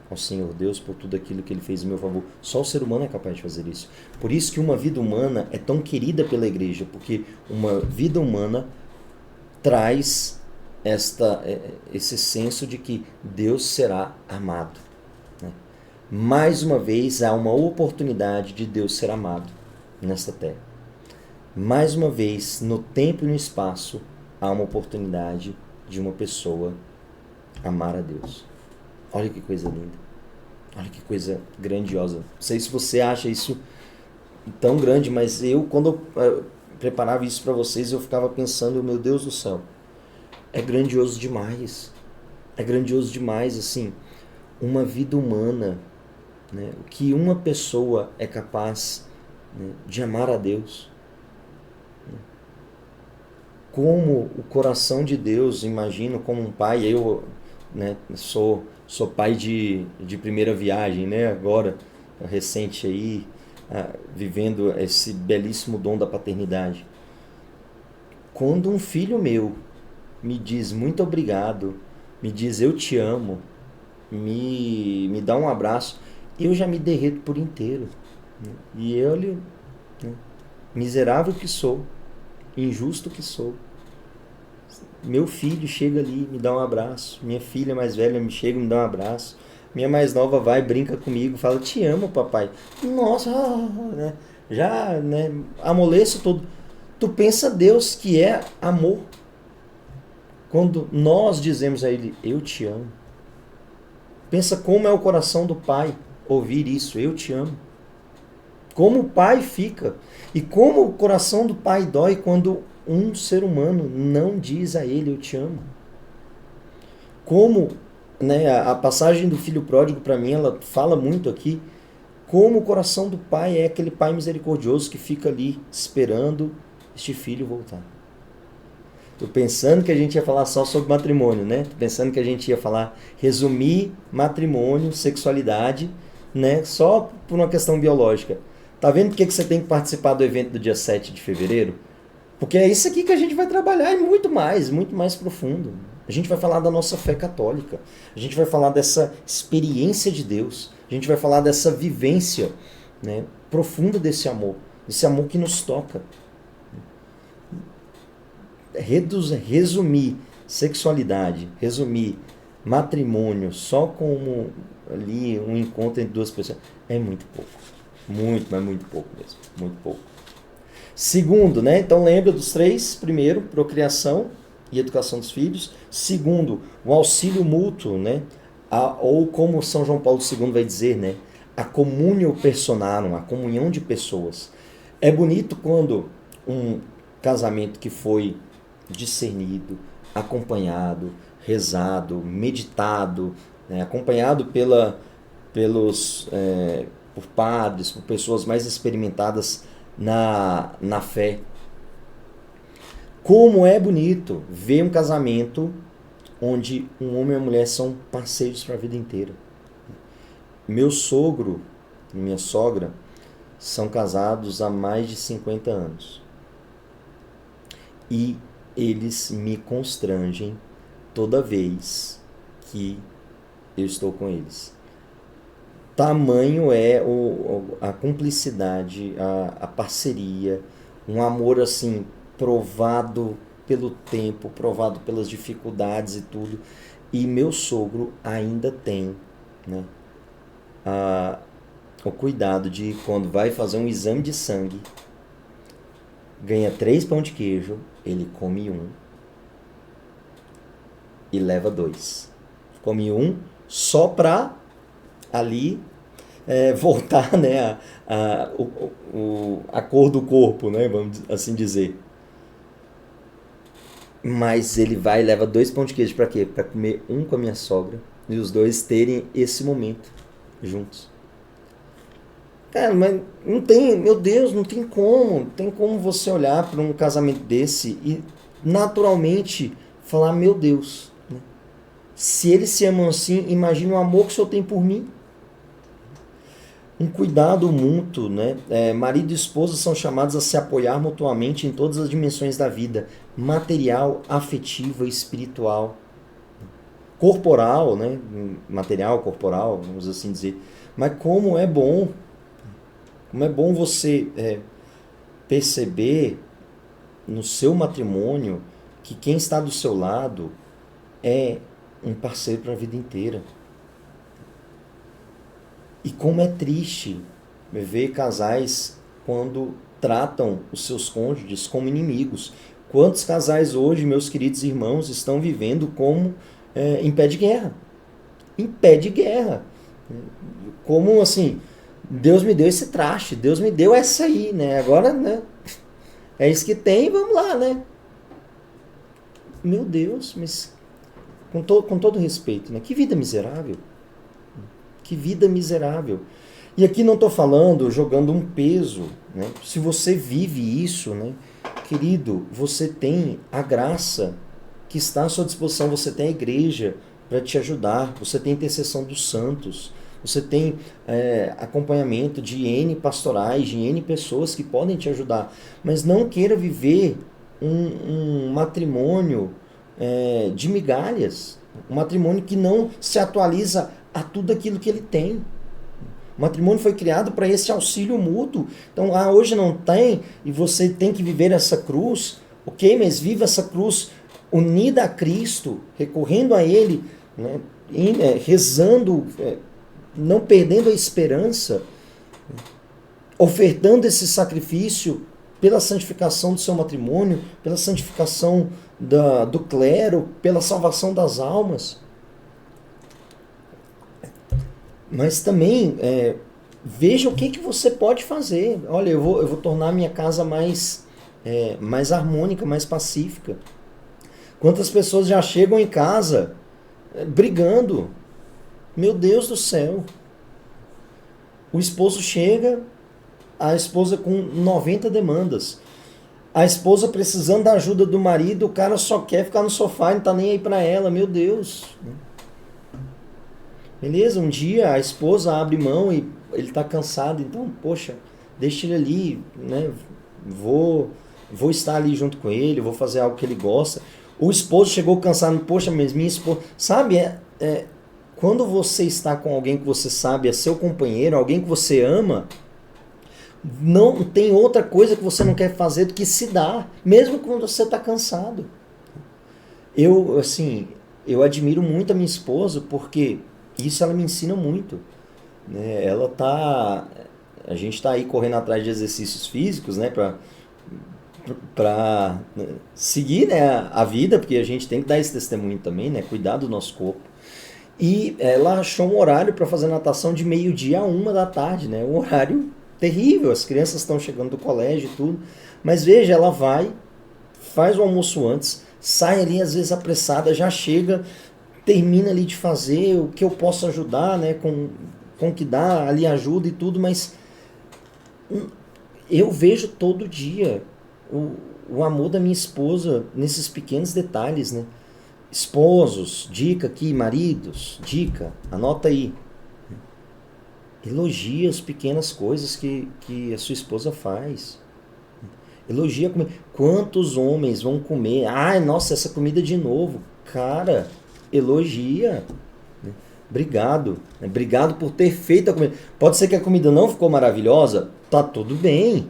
ao Senhor Deus por tudo aquilo que Ele fez a meu favor. Só o ser humano é capaz de fazer isso. Por isso que uma vida humana é tão querida pela igreja, porque uma vida humana traz esse senso de que Deus será amado. Né? Mais uma vez, há uma oportunidade de Deus ser amado nesta terra. Mais uma vez, no tempo e no espaço, há uma oportunidade de uma pessoa amar a Deus. Olha que coisa linda. Olha que coisa grandiosa. Não sei se você acha isso tão grande, mas quando eu preparava isso para vocês, eu ficava pensando, meu Deus do céu, é grandioso demais. É grandioso demais, assim, uma vida humana, né? O que uma pessoa é capaz, né, de amar a Deus. Como o coração de Deus, imagino como um pai, eu, né, sou pai de primeira viagem, né, agora, recente aí, vivendo esse belíssimo dom da paternidade. Quando um filho meu me diz muito obrigado, me diz eu te amo, me dá um abraço, eu já me derreto por inteiro. E eu, né, miserável que sou, injusto que sou, meu filho chega ali, me dá um abraço, minha filha mais velha me chega e me dá um abraço, Minha mais nova vai, brinca comigo, fala, te amo, papai. Nossa, né? Já, né? Amoleço todo. Tu pensa Deus que é amor. Quando nós dizemos a Ele, eu te amo. Pensa como é o coração do pai ouvir isso, eu te amo. Como o pai fica. E como o coração do pai dói quando um ser humano não diz a ele, eu te amo. Como, né, a passagem do filho pródigo, para mim, ela fala muito aqui, como o coração do pai é aquele pai misericordioso que fica ali esperando este filho voltar. Tô pensando que a gente ia falar só sobre matrimônio, né? Tô pensando que a gente ia falar, resumir matrimônio, sexualidade, né? Só por uma questão biológica. Tá vendo por que você tem que participar do evento do dia 7 de fevereiro? Porque é isso aqui que a gente vai trabalhar e muito mais profundo. A gente vai falar da nossa fé católica. A gente vai falar dessa experiência de Deus. A gente vai falar dessa vivência, né, profunda desse amor. Esse amor que nos toca. Resumir sexualidade, resumir matrimônio só como ali um encontro entre duas pessoas é muito pouco. Muito, mas muito pouco mesmo. Muito pouco. Segundo, né? Então lembra dos três. Primeiro, procriação e educação dos filhos. Segundo, o auxílio mútuo, né? Ou como São João Paulo II vai dizer, né? A communio personarum, a comunhão de pessoas. É bonito quando um casamento que foi discernido, acompanhado, rezado, meditado, né? Acompanhado por padres, por pessoas mais experimentadas na fé. Como é bonito ver um casamento onde um homem e uma mulher são parceiros para a vida inteira. Meu sogro e minha sogra são casados há mais de 50 anos. E eles me constrangem toda vez que eu estou com eles. Tamanho é a cumplicidade, a parceria, um amor assim provado pelo tempo, provado pelas dificuldades e tudo. E meu sogro ainda tem, né, o cuidado de quando vai fazer um exame de sangue, ganha 3 pão de queijo, ele come um e leva 2. Come um só para ali voltar, né, a cor do corpo, né, vamos assim dizer. Mas ele vai e leva 2 pão de queijo para quê? Para comer um com a minha sogra e os dois terem esse momento juntos. Cara, mas não tem, meu Deus, não tem como. Não tem como você olhar para um casamento desse e naturalmente falar, meu Deus, né? Se eles se amam assim, imagina o amor que o Senhor tem por mim. Um cuidado mútuo, né? Marido e esposa são chamados a se apoiar mutuamente em todas as dimensões da vida, material, afetiva, espiritual, corporal, né? Material, corporal, vamos assim dizer. Mas como é bom você perceber no seu matrimônio que quem está do seu lado é um parceiro para a vida inteira. E como é triste ver casais quando tratam os seus cônjuges como inimigos. Quantos casais hoje, meus queridos irmãos, estão vivendo como em pé de guerra? Em pé de guerra. Como assim, Deus me deu esse traste, Deus me deu essa aí, né? Agora, né? É isso que tem, vamos lá, né? Meu Deus, mas com todo respeito, né? Que vida miserável. Que vida miserável. E aqui não estou falando, jogando um peso, né? Se você vive isso, né? Querido, você tem a graça que está à sua disposição, você tem a igreja para te ajudar, você tem a intercessão dos santos, você tem acompanhamento de N pastorais, de N pessoas que podem te ajudar, mas não queira viver um matrimônio de migalhas, um matrimônio que não se atualiza a tudo aquilo que ele tem. O matrimônio foi criado para esse auxílio mútuo. Então, hoje não tem e você tem que viver essa cruz, ok, mas viva essa cruz unida a Cristo, recorrendo a Ele, né, rezando, não perdendo a esperança, ofertando esse sacrifício pela santificação do seu matrimônio, pela santificação do clero, pela salvação das almas. Mas também veja o que você pode fazer. Olha, eu vou tornar a minha casa mais harmônica, mais pacífica. Quantas pessoas já chegam em casa brigando? Meu Deus do céu. O esposo chega, a esposa com 90 demandas. A esposa precisando da ajuda do marido, o cara só quer ficar no sofá e não tá nem aí pra ela. Meu Deus. Beleza, um dia a esposa abre mão e ele tá cansado, então, poxa, deixa ele ali, né? Vou estar ali junto com ele, vou fazer algo que ele gosta. O esposo chegou cansado, poxa, mas minha esposa... Sabe, quando você está com alguém que você sabe é seu companheiro, alguém que você ama, não tem outra coisa que você não quer fazer do que se dar, mesmo quando você está cansado. Eu admiro muito a minha esposa, porque isso ela me ensina muito. Né? A gente está aí correndo atrás de exercícios físicos, né, para seguir, né, a vida, porque a gente tem que dar esse testemunho também, né, cuidar do nosso corpo. E ela achou um horário para fazer natação de 12h a 1h da tarde, né, um horário terrível, as crianças estão chegando do colégio e tudo, mas veja, ela vai, faz o almoço antes, sai ali às vezes apressada, já chega, termina ali de fazer o que eu posso ajudar, né, com o que dá, ali ajuda e tudo, mas eu vejo todo dia o amor da minha esposa nesses pequenos detalhes, né? Esposos, dica aqui, maridos, dica, anota aí. Elogia as pequenas coisas que a sua esposa faz. Elogia a comida. Quantos homens vão comer? Ai, nossa, essa comida de novo. Cara, elogia. Obrigado. Obrigado por ter feito a comida. Pode ser que a comida não ficou maravilhosa? Tá tudo bem.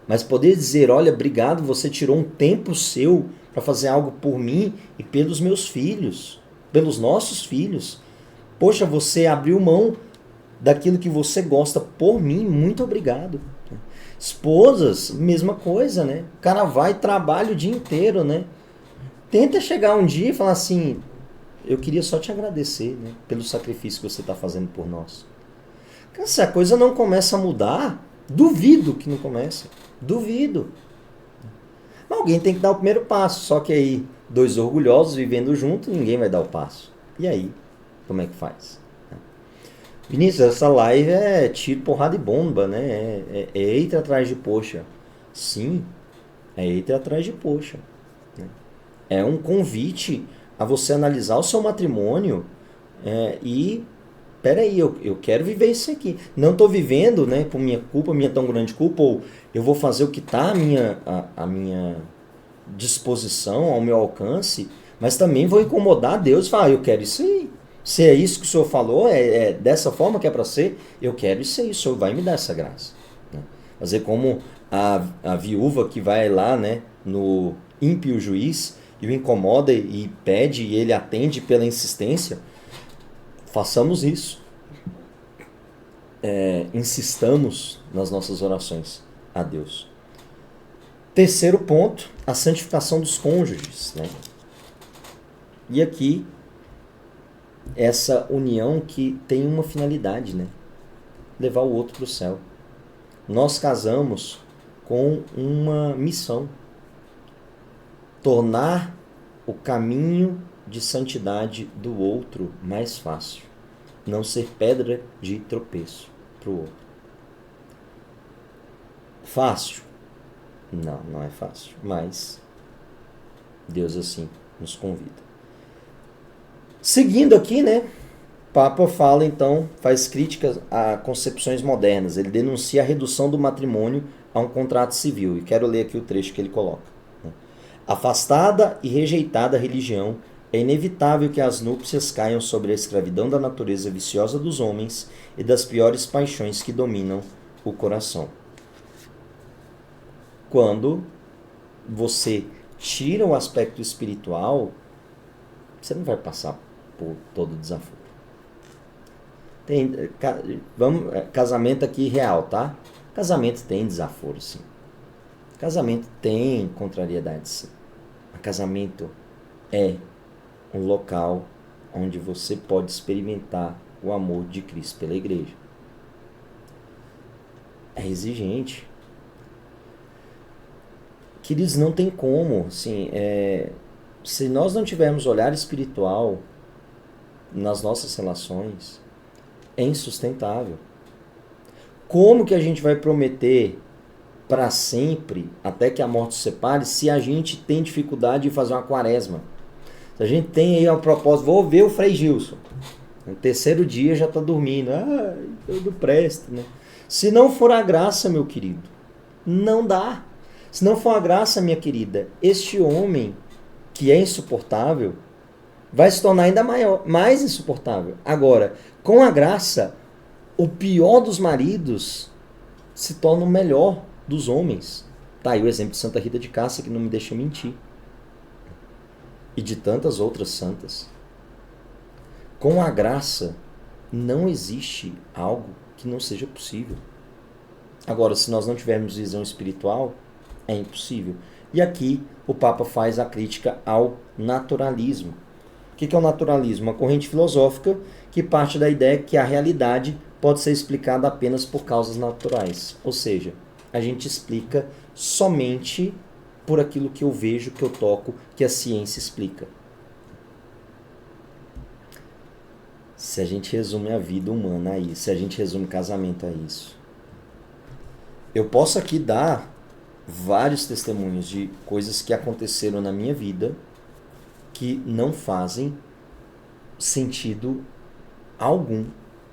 Mas poder dizer, olha, obrigado, você tirou um tempo seu para fazer algo por mim e pelos meus filhos, pelos nossos filhos. Poxa, você abriu mão daquilo que você gosta por mim, muito obrigado. Esposas, mesma coisa, né? O cara vai e trabalha o dia inteiro, né? Tenta chegar um dia e falar assim, eu queria só te agradecer, né, pelo sacrifício que você está fazendo por nós. Se a coisa não começa a mudar, duvido que não comece. Duvido. Mas alguém tem que dar o primeiro passo. Só que aí, dois orgulhosos vivendo junto, ninguém vai dar o passo. E aí, como é que faz? Vinícius, essa live é tiro, porrada e bomba, né? É eita atrás de poxa. Sim, é eita atrás de poxa. É um convite a você analisar o seu matrimônio e peraí, eu quero viver isso aqui. Não estou vivendo, né, por minha culpa, minha tão grande culpa, ou eu vou fazer o que está à minha disposição, ao meu alcance, mas também vou incomodar Deus e falar, eu quero isso aí. Se é isso que o Senhor falou, é dessa forma que é para ser, eu quero isso aí, o Senhor vai me dar essa graça. Né? Fazer como a viúva que vai lá, né, no ímpio juiz e o incomoda e pede e ele atende pela insistência. Façamos isso. Insistamos nas nossas orações a Deus. Terceiro ponto, a santificação dos cônjuges. Né? E aqui, essa união que tem uma finalidade, né? Levar o outro para o céu. Nós casamos com uma missão. Tornar o caminho de santidade do outro mais fácil. Não ser pedra de tropeço para o outro. Fácil? Não, não é fácil. Mas Deus assim nos convida. Seguindo aqui, né? Papa fala então, faz críticas a concepções modernas. Ele denuncia a redução do matrimônio a um contrato civil. E quero ler aqui o trecho que ele coloca. Afastada e rejeitada a religião, é inevitável que as núpcias caiam sobre a escravidão da natureza viciosa dos homens e das piores paixões que dominam o coração. Quando você tira o aspecto espiritual, você não vai passar por todo desaforo. Casamento aqui real, tá? Casamento tem desaforo, sim. Casamento tem contrariedade, sim. Mas casamento é um local onde você pode experimentar o amor de Cristo pela igreja. É exigente. Queridos, não tem como, assim, se nós não tivermos olhar espiritual nas nossas relações, é insustentável. Como que a gente vai prometer para sempre, até que a morte os separe, se a gente tem dificuldade de fazer uma quaresma? Se a gente tem aí a propósito, vou ver o Frei Gilson. No terceiro dia já está dormindo. Tudo presta, né? Se não for a graça, meu querido, não dá. Se não for a graça, minha querida, este homem que é insuportável vai se tornar ainda mais insuportável. Agora, com a graça, o pior dos maridos se torna o melhor dos homens. Tá aí o exemplo de Santa Rita de Cássia, que não me deixa mentir. E de tantas outras santas. Com a graça, não existe algo que não seja possível. Agora, se nós não tivermos visão espiritual, é impossível. E aqui o Papa faz a crítica ao naturalismo. O que é o naturalismo? Uma corrente filosófica que parte da ideia que a realidade pode ser explicada apenas por causas naturais. Ou seja, a gente explica somente por aquilo que eu vejo, que eu toco, que a ciência explica. Se a gente resume a vida humana a isso, se a gente resume casamento a isso. Eu posso aqui dar vários testemunhos de coisas que aconteceram na minha vida que não fazem sentido algum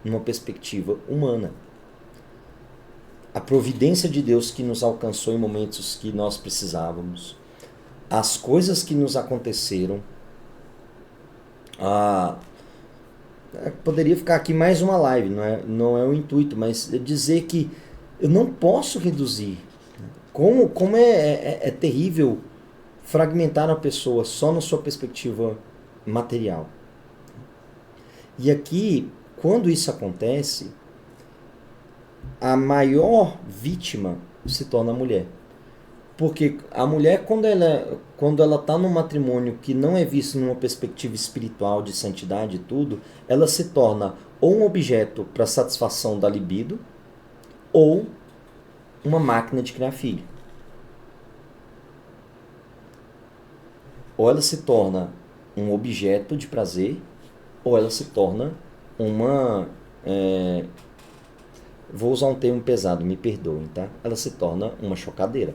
numa perspectiva humana. A providência de Deus que nos alcançou em momentos que nós precisávamos, as coisas que nos aconteceram, poderia ficar aqui mais uma live, não é o intuito, mas dizer que eu não posso reduzir. Como é terrível fragmentar a pessoa só na sua perspectiva material. E aqui, quando isso acontece, a maior vítima se torna a mulher. Porque a mulher, quando ela está num matrimônio que não é visto numa perspectiva espiritual de santidade e tudo, ela se torna ou um objeto para satisfação da libido, ou uma máquina de criar filho. Ou ela se torna um objeto de prazer, ou ela se torna uma... vou usar um termo pesado, me perdoem, tá? Ela se torna uma chocadeira.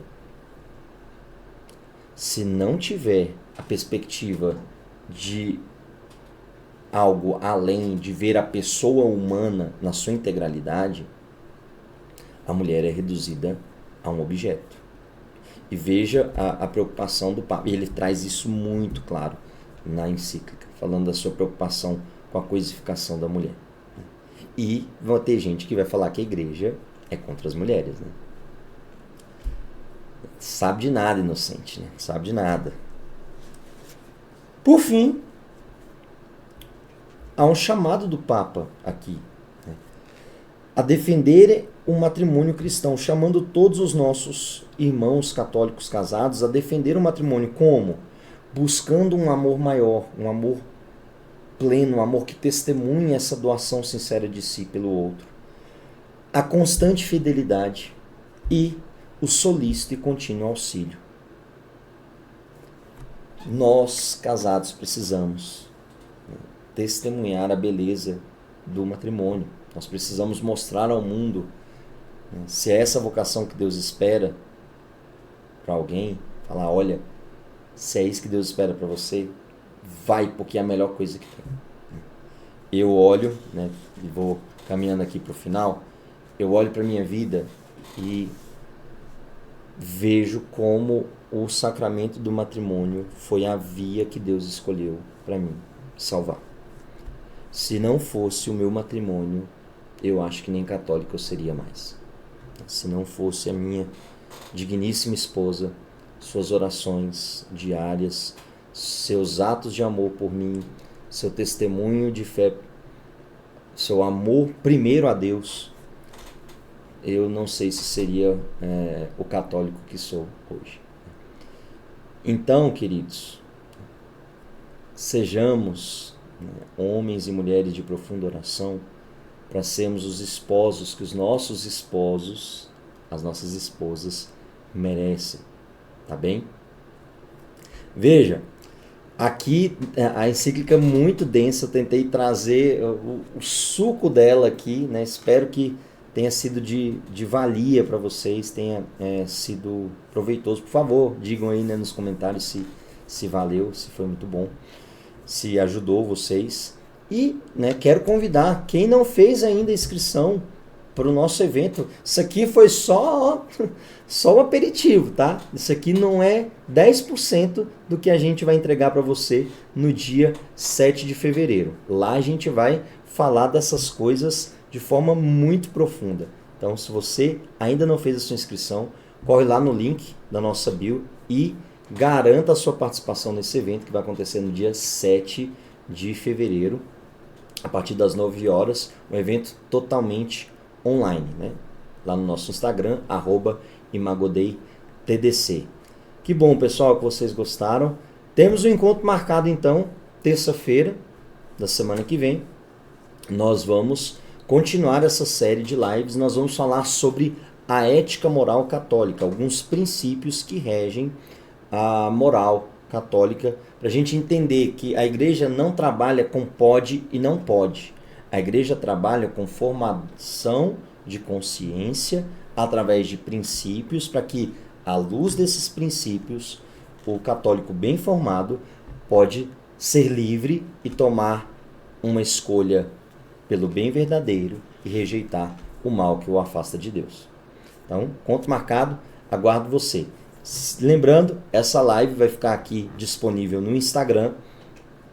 Se não tiver a perspectiva de algo além de ver a pessoa humana na sua integralidade, a mulher é reduzida a um objeto. E veja a preocupação do Papa. Ele traz isso muito claro na encíclica, falando da sua preocupação com a coisificação da mulher. E vai ter gente que vai falar que a igreja é contra as mulheres, né? Sabe de nada, inocente, né? Sabe de nada. Por fim, há um chamado do Papa aqui, né, a defender o matrimônio cristão, chamando todos os nossos irmãos católicos casados a defender o matrimônio como? Buscando um amor maior, um amor pleno, um amor que testemunhe essa doação sincera de si pelo outro, a constante fidelidade e o solícito e contínuo auxílio. Nós, casados, precisamos testemunhar a beleza do matrimônio. Nós precisamos mostrar ao mundo, se é essa vocação que Deus espera para alguém, falar, olha, se é isso que Deus espera para você, vai, porque é a melhor coisa que tem. Eu olho, né, e vou caminhando aqui para o final, eu olho para a minha vida e vejo como o sacramento do matrimônio foi a via que Deus escolheu para mim salvar. Se não fosse o meu matrimônio, eu acho que nem católico eu seria mais. Se não fosse a minha digníssima esposa, suas orações diárias, seus atos de amor por mim, seu testemunho de fé, seu amor primeiro a Deus, eu não sei se seria o católico que sou hoje. Então, queridos, sejamos, né, homens e mulheres de profunda oração, para sermos os esposos que os nossos esposos, as nossas esposas, merecem. Tá bem? Veja, aqui a encíclica é muito densa, eu tentei trazer o suco dela aqui, né? Espero que tenha sido de valia para vocês, tenha sido proveitoso. Por favor, digam aí, né, nos comentários se valeu, se foi muito bom, se ajudou vocês. E, né, quero convidar quem não fez ainda a inscrição para o nosso evento. Isso aqui foi só o aperitivo, tá? Isso aqui não é 10% do que a gente vai entregar para você no dia 7 de fevereiro. Lá a gente vai falar dessas coisas de forma muito profunda. Então, se você ainda não fez a sua inscrição, corre lá no link da nossa bio e garanta a sua participação nesse evento que vai acontecer no dia 7 de fevereiro, a partir das 9 horas, um evento totalmente online, né? Lá no nosso Instagram, @imagodei_tdc. Que bom, pessoal, que vocês gostaram. Temos um encontro marcado, então, terça-feira da semana que vem. Nós vamos continuar essa série de lives. Nós vamos falar sobre a ética moral católica, alguns princípios que regem a moral católica, para a gente entender que a igreja não trabalha com pode e não pode. A igreja trabalha com formação de consciência através de princípios, para que, à luz desses princípios, o católico bem formado pode ser livre e tomar uma escolha pelo bem verdadeiro e rejeitar o mal que o afasta de Deus. Então, encontro marcado, aguardo você. Lembrando, essa live vai ficar aqui disponível no Instagram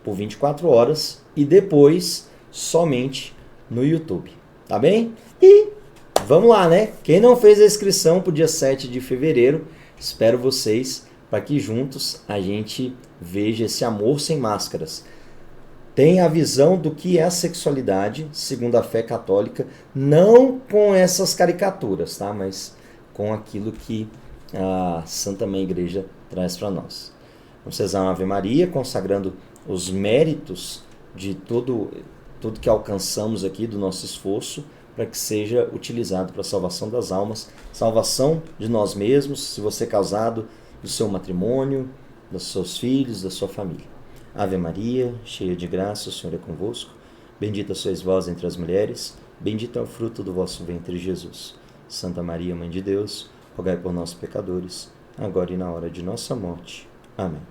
por 24 horas e depois somente no YouTube, tá bem? E vamos lá, né? Quem não fez a inscrição para o dia 7 de fevereiro, espero vocês para que juntos a gente veja esse amor sem máscaras. Tem a visão do que é a sexualidade, segundo a fé católica, não com essas caricaturas, tá? Mas com aquilo que a Santa Mãe Igreja traz para nós. Vamos rezar uma Ave Maria, consagrando os méritos de tudo que alcançamos aqui do nosso esforço, para que seja utilizado para a salvação das almas, salvação de nós mesmos, se você é casado, do seu matrimônio, dos seus filhos, da sua família. Ave Maria, cheia de graça, o Senhor é convosco. Bendita sois vós entre as mulheres, bendito é o fruto do vosso ventre, Jesus. Santa Maria, Mãe de Deus, rogai por nós, pecadores, agora e na hora de nossa morte. Amém.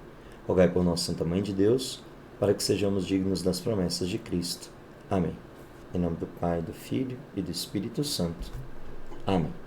Rogai por nós, Santa Mãe de Deus, para que sejamos dignos das promessas de Cristo. Amém. Em nome do Pai, do Filho e do Espírito Santo. Amém.